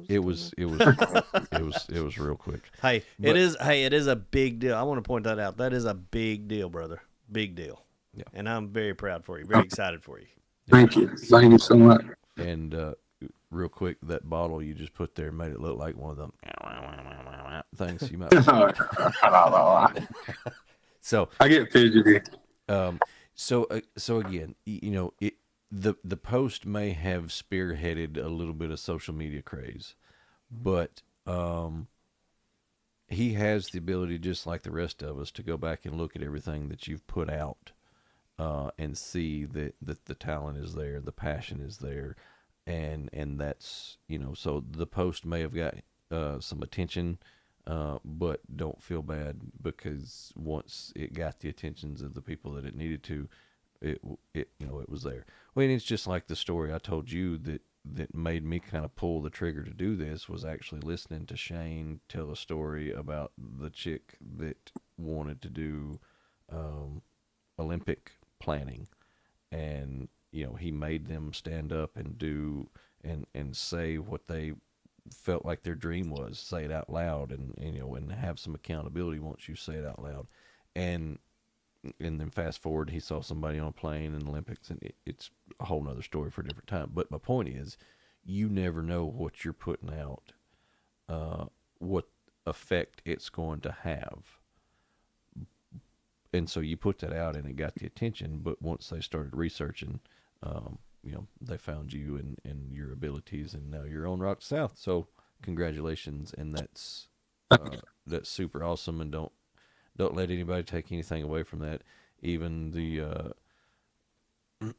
It was real quick. Hey, it is a big deal. I want to point that out. That is a big deal, brother. Big deal. Yeah. And I'm very proud for you. Very excited for you. Thank you. Thank you so much. And real quick, that bottle you just put there made it look like one of them things you might. So I get fidgety. So again, the post may have spearheaded a little bit of social media craze, but he has the ability, just like the rest of us, to go back and look at everything that you've put out, and see that the talent is there, the passion is there, and that's so the post may have got some attention. But don't feel bad, because once it got the attentions of the people that it needed to, it was there. Well, and it's just like the story I told you that made me kind of pull the trigger to do this, was actually listening to Shane tell a story about the chick that wanted to do Olympic planning, and he made them stand up and do and say what they felt like their dream was, say it out loud, and have some accountability once you say it out loud, and then fast forward, he saw somebody on a plane in the Olympics, and it's a whole nother story for a different time. But my point is, you never know what you're putting out, what effect it's going to have, and so you put that out and it got the attention. But once they started researching, they found you and your abilities, and now you're on Rock South. So congratulations, and that's super awesome. And don't let anybody take anything away from that. Even the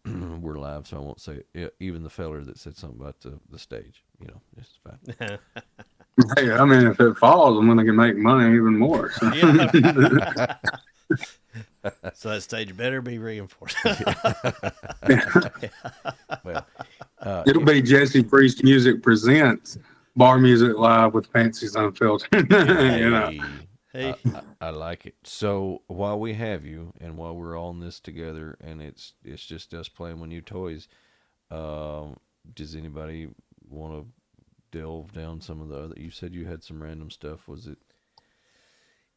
we're live, so I won't say it. Even the feller that said something about the stage, it's fine. Hey, I mean, if it falls, I'm going to make money even more. So. Yeah. So that stage better be reinforced. Well, It'll be Jesse Priest Music presents Bar Music Live with Fancy Unfiltered. Hey. I like it. So while we have you, and while we're all in this together, and it's just us playing with new toys, does anybody want to delve down some of the other? You said you had some random stuff. Was it,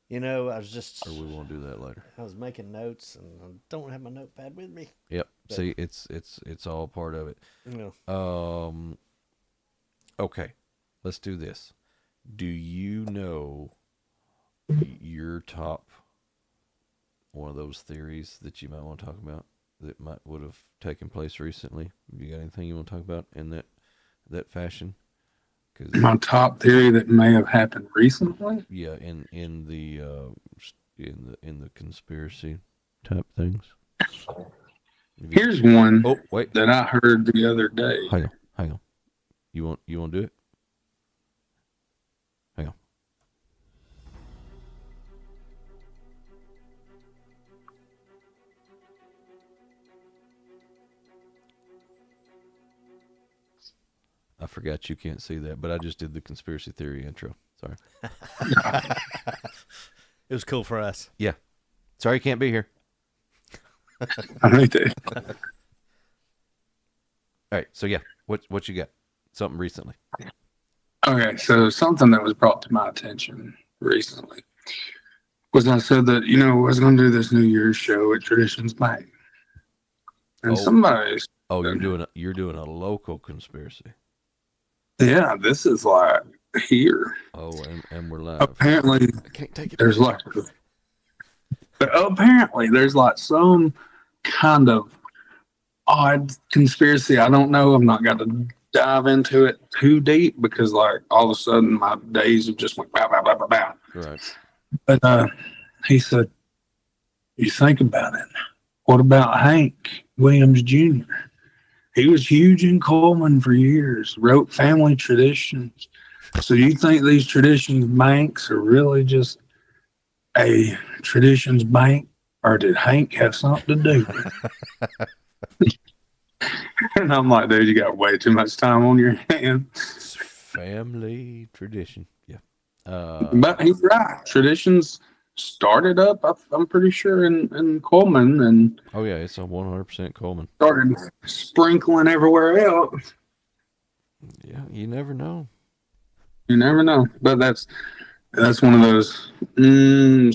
You know, I was just or we won't do that later? I was making notes and I don't have my notepad with me. Yep. But- See, it's all part of it. You know, Okay, let's do this. Do you know your top one of those theories that you might want to talk about that would have taken place recently? Have you got anything you want to talk about in that fashion? Cause, My top theory that may have happened recently. yeah, in the conspiracy type things. Here's one Oh, wait. that I heard the other day. Hang on. You want to do it? Hang on. I forgot you can't see that, but I just did the conspiracy theory intro. Sorry. it was cool for us. Sorry you can't be here. I think that All right. So yeah, what you got? Something recently. Okay, so something that was brought to my attention recently was I said that, you know, I was going to do this New Year's show at Traditions Bank. And Oh. somebody, Oh, you're doing a local conspiracy. yeah, this is like here. Oh, and we're live. Apparently, I can't take it. there's like, but apparently there's like some kind of odd conspiracy. I don't know. I've not got to dive into it too deep because like all of a sudden my days have just went bow, bow, bow, bow, bow. Right. But he said, you think about it. What about Hank Williams Jr.? He was huge in Coleman for years, wrote family traditions. So you think these traditions banks are really just a traditions bank, or did Hank have something to do with it? And I'm like, dude, you got way too much time on your hands. It's family tradition. Yeah. But he's right. Traditions started up, I'm pretty sure, in Coleman and Oh yeah, it's a 100% Coleman. started sprinkling everywhere else. Yeah, you never know. You never know. But that's one of those,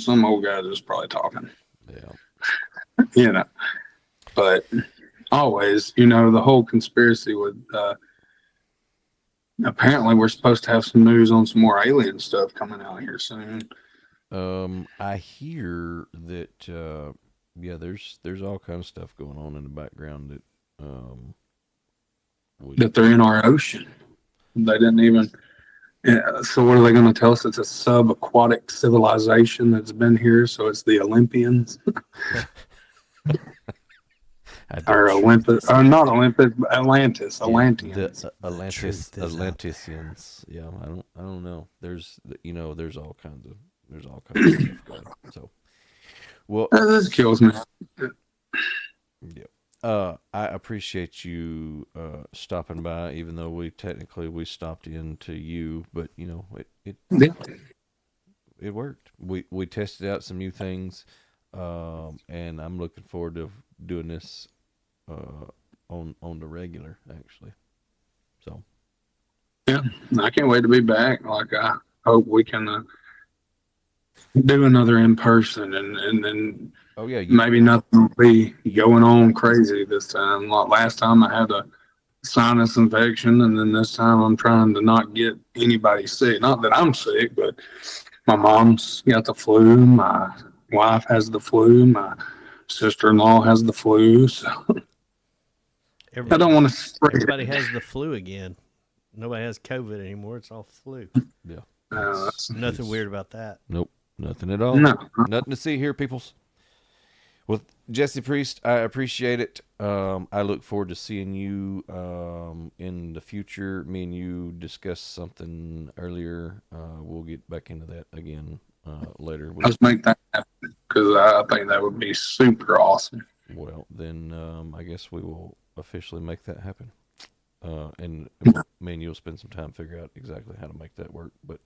some old guys is probably talking, Yeah. you know. But always, you know, the whole conspiracy with, apparently we're supposed to have some news on some more alien stuff coming out here soon. I hear that yeah, there's all kind of stuff going on in the background that That they're in our ocean. They didn't even. Yeah, so what are they going to tell us? It's a sub-aquatic civilization that's been here. So it's the Olympians or Olympus, or not Olympus, but Atlantis, yeah, Atlanteans. the truth is out there. Atlanteans. Yeah, I don't know. There's there's all kinds of stuff going on. So, well, This kills me. yeah. I appreciate you stopping by, even though we stopped into you, but you know Yeah. it worked. We tested out some new things, and I'm looking forward to doing this on the regular actually. So Yeah, I can't wait to be back. Like I hope we can do another in person, and then oh yeah, maybe nothing will be going on crazy this time. Like last time, I had a sinus infection, and then this time I'm trying to not get anybody sick. Not that I'm sick, but my mom's got the flu. My wife has the flu. My sister-in-law has the flu. So I don't want to spread Everybody it. has the flu again. Nobody has COVID anymore. It's all flu. yeah. That's, Nothing weird about that. Nope, nothing at all. no, Nothing to see here, peoples. Well, Jesse Priest, I appreciate it. I look forward to seeing you in the future. Me and you discussed something earlier. We'll get back into that again later. let's make that happen because I think that would be super awesome. Well, then I guess we will officially make that happen. And me and you'll spend some time figure out exactly how to make that work. But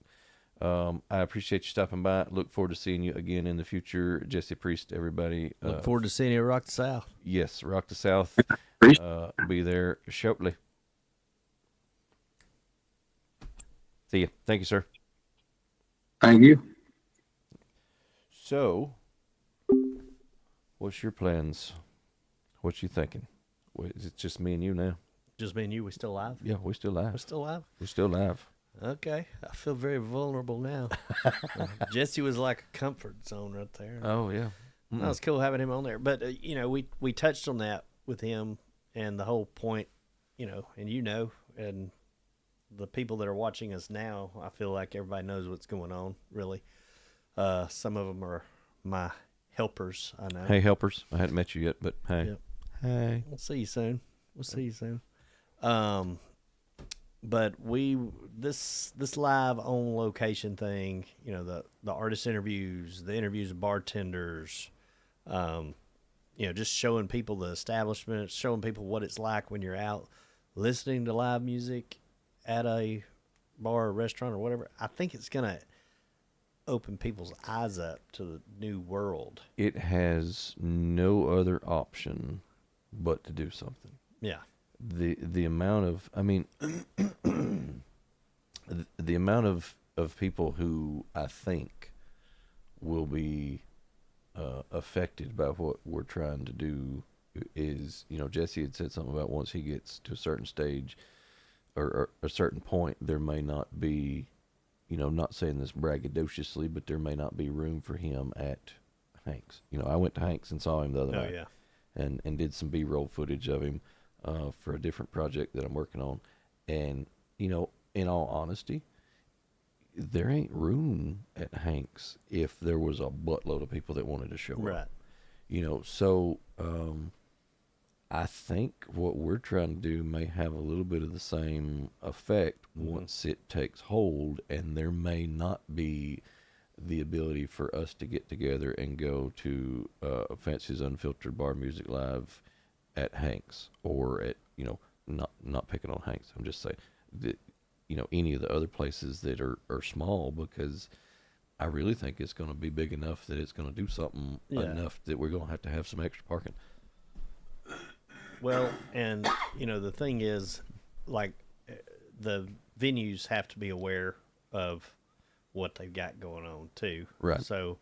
I appreciate you stopping by. Look forward to seeing you again in the future. Jesse Priest, everybody. Look forward to seeing you at Rock the South. Yes, Rock the South. Be there shortly. See you. Thank you, sir. Thank you. So, what's your plans? What you thinking? Is it just me and you now? Just me and you. We still alive? Yeah, we're still live. We're still alive. We're still live. Okay, I feel very vulnerable now. Jesse was like a comfort zone right there. Oh yeah. That was cool having him on there. But we touched on that with him, and the whole point, and the people that are watching us now, I feel like everybody knows what's going on. Really, some of them are my helpers. I know. Hey, helpers. I hadn't met you yet, but hey. Yep. Hey. We'll see you soon. We'll see you soon. But this live on location thing, the artist interviews, the interviews of bartenders, just showing people the establishment, showing people what it's like when you're out listening to live music at a bar or restaurant or whatever. I think it's gonna open people's eyes up to the new world. It has no other option but to do something. Yeah. The amount of, I mean, the amount of people who I think will be affected by what we're trying to do is, Jesse had said something about once he gets to a certain stage or a certain point, there may not be, not saying this braggadociously, but there may not be room for him at Hanks. I went to Hanks and saw him the other night. Yeah. And did some B-roll footage of him for a different project that I'm working on. And, in all honesty, there ain't room at Hanks if there was a buttload of people that wanted to show Right. up. So I think what we're trying to do may have a little bit of the same effect once it takes hold, and there may not be the ability for us to get together and go to Fancy's Unfiltered Bar Music Live at Hanks, or at, not picking on Hanks. I'm just saying that, any of the other places that are small, because I really think it's going to be big enough that it's going to do something enough that we're going to have some extra parking. Well, and the thing is, like, the venues have to be aware of what they've got going on too. Right. So,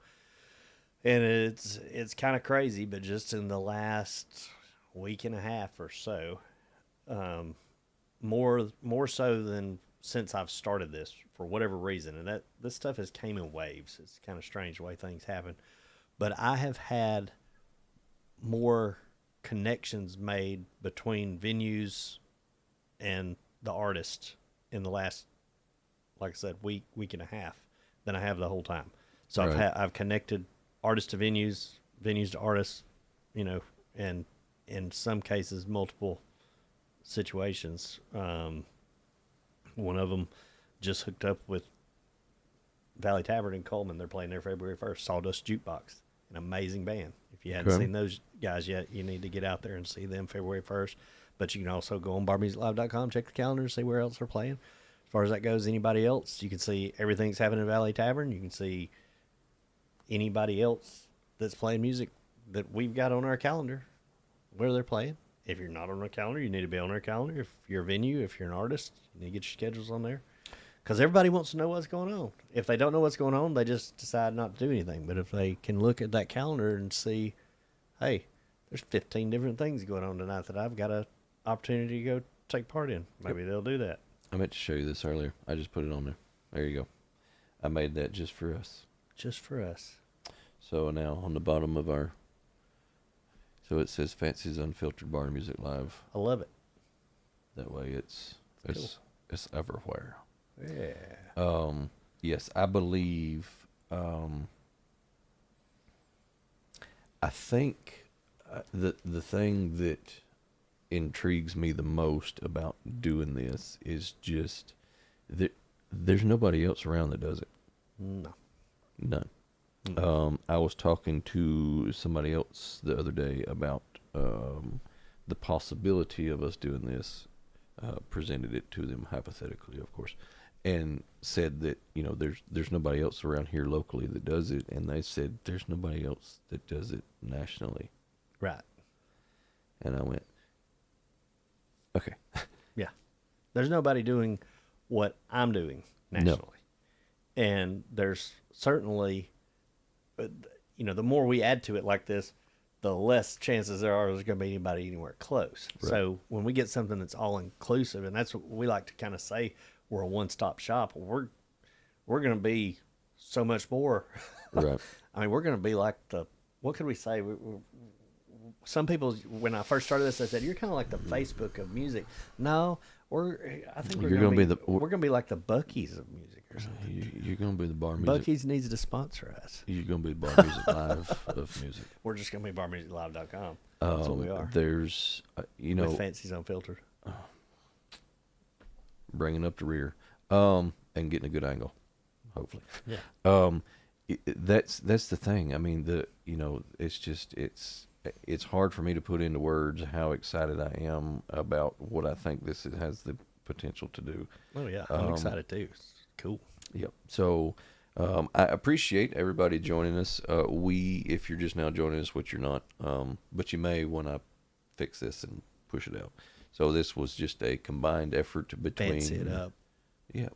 and it's kind of crazy, but just in the last week and a half or so, more so than since I've started this for whatever reason, and that this stuff has came in waves. It's kind of strange the way things happen, but I have had more connections made between venues and the artist in the last, like I said, week and a half than I have the whole time. So Right. I've connected artists to venues, venues to artists, and in some cases multiple situations. One of them just hooked up with Valley Tavern in Coleman. They're playing there February 1st. Sawdust Jukebox, an amazing band. If you hadn't Okay. seen those guys yet, you need to get out there and see them February 1st. But you can also go on barmusiclive.com, check the calendar, and see where else they're playing. As far as that goes, anybody else, you can see everything's happening in Valley Tavern. You can see anybody else that's playing music that we've got on our calendar, where they're playing. If you're not on our calendar, you need to be on our calendar. If you're a venue, if you're an artist, you need to get your schedules on there. Because everybody wants to know what's going on. If they don't know what's going on, they just decide not to do anything. But if they can look at that calendar and see, hey, there's 15 different things going on tonight that I've got an opportunity to go take part in, maybe they'll do that. I meant to show you this earlier. I just put it on there. There you go. I made that just for us. Just for us. So now on the bottom of our, so it says Fancy's Unfiltered Bar Music Live. I love it. That way it's Cool. it's everywhere. Yeah. Yes, I believe. I think the thing that intrigues me the most about doing this is just that there's nobody else around that does it. No. None. Mm. I was talking to somebody else the other day about the possibility of us doing this. Presented it to them hypothetically, of course, and said that there's nobody else around here locally that does it, and they said there's nobody else that does it nationally. Right. And I went, okay. There's nobody doing what I'm doing nationally. And there's certainly, the more we add to it like this, the less chances there's going to be anybody anywhere close. Right. So when we get something that's all inclusive, and that's what we like to kind of say, we're a one-stop shop. We're going to be so much more. Right. I mean, we're going to be like what could we say? Some people, when I first started this, they said, you're kind of like the Facebook of music. No, I think we're going to be like the Buc-ee's of music or something. You're going to be the bar music. Buc-ee's needs to sponsor us. You're going to be the bar music live of music. We're just going to be barmusiclive.com. That's what we are. There's, with Fancy's Unfiltered. Bringing up the rear, and getting a good angle, hopefully. Yeah. That's the thing. I mean, it's hard for me to put into words how excited I am about what I think this has the potential to do. Oh yeah, I'm excited too. It's cool. Yep. So I appreciate everybody joining us. If you're just now joining us, which you're not, but you may when I fix this and push it out. So this was just a combined effort between fancy it up. Yeah,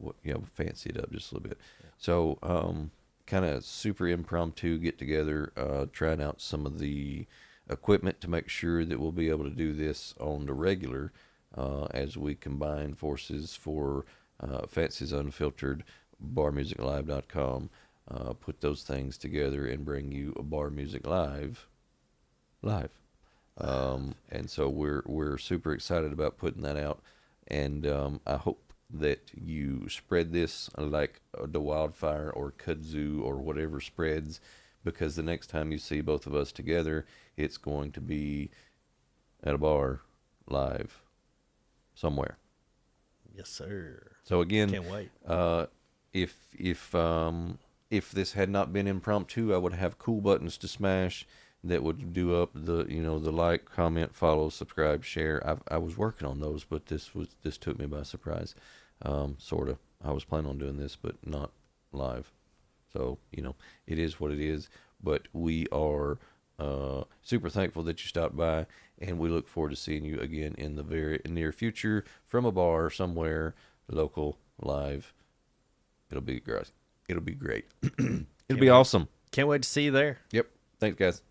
fancy it up just a little bit. Yeah. So kind of super impromptu get together, trying out some of the equipment to make sure that we'll be able to do this on the regular as we combine forces for Fancy's Unfiltered, barmusiclive.com, put those things together and bring you a Bar Music Live. And so we're super excited about putting that out, and I hope that you spread this like the wildfire or kudzu or whatever spreads, because the next time you see both of us together, it's going to be at a bar live somewhere. Yes, sir. So again, can't wait. If this had not been impromptu, I would have cool buttons to smash that would do up the like, comment, follow, subscribe, share. I was working on those, but this took me by surprise. Sort of. I was planning on doing this, but not live. So it is what it is. But we are super thankful that you stopped by, and we look forward to seeing you again in the very near future from a bar somewhere, local, live. It'll be great. It'll be great. It'll be awesome. Can't wait to see you there. Yep. Thanks, guys.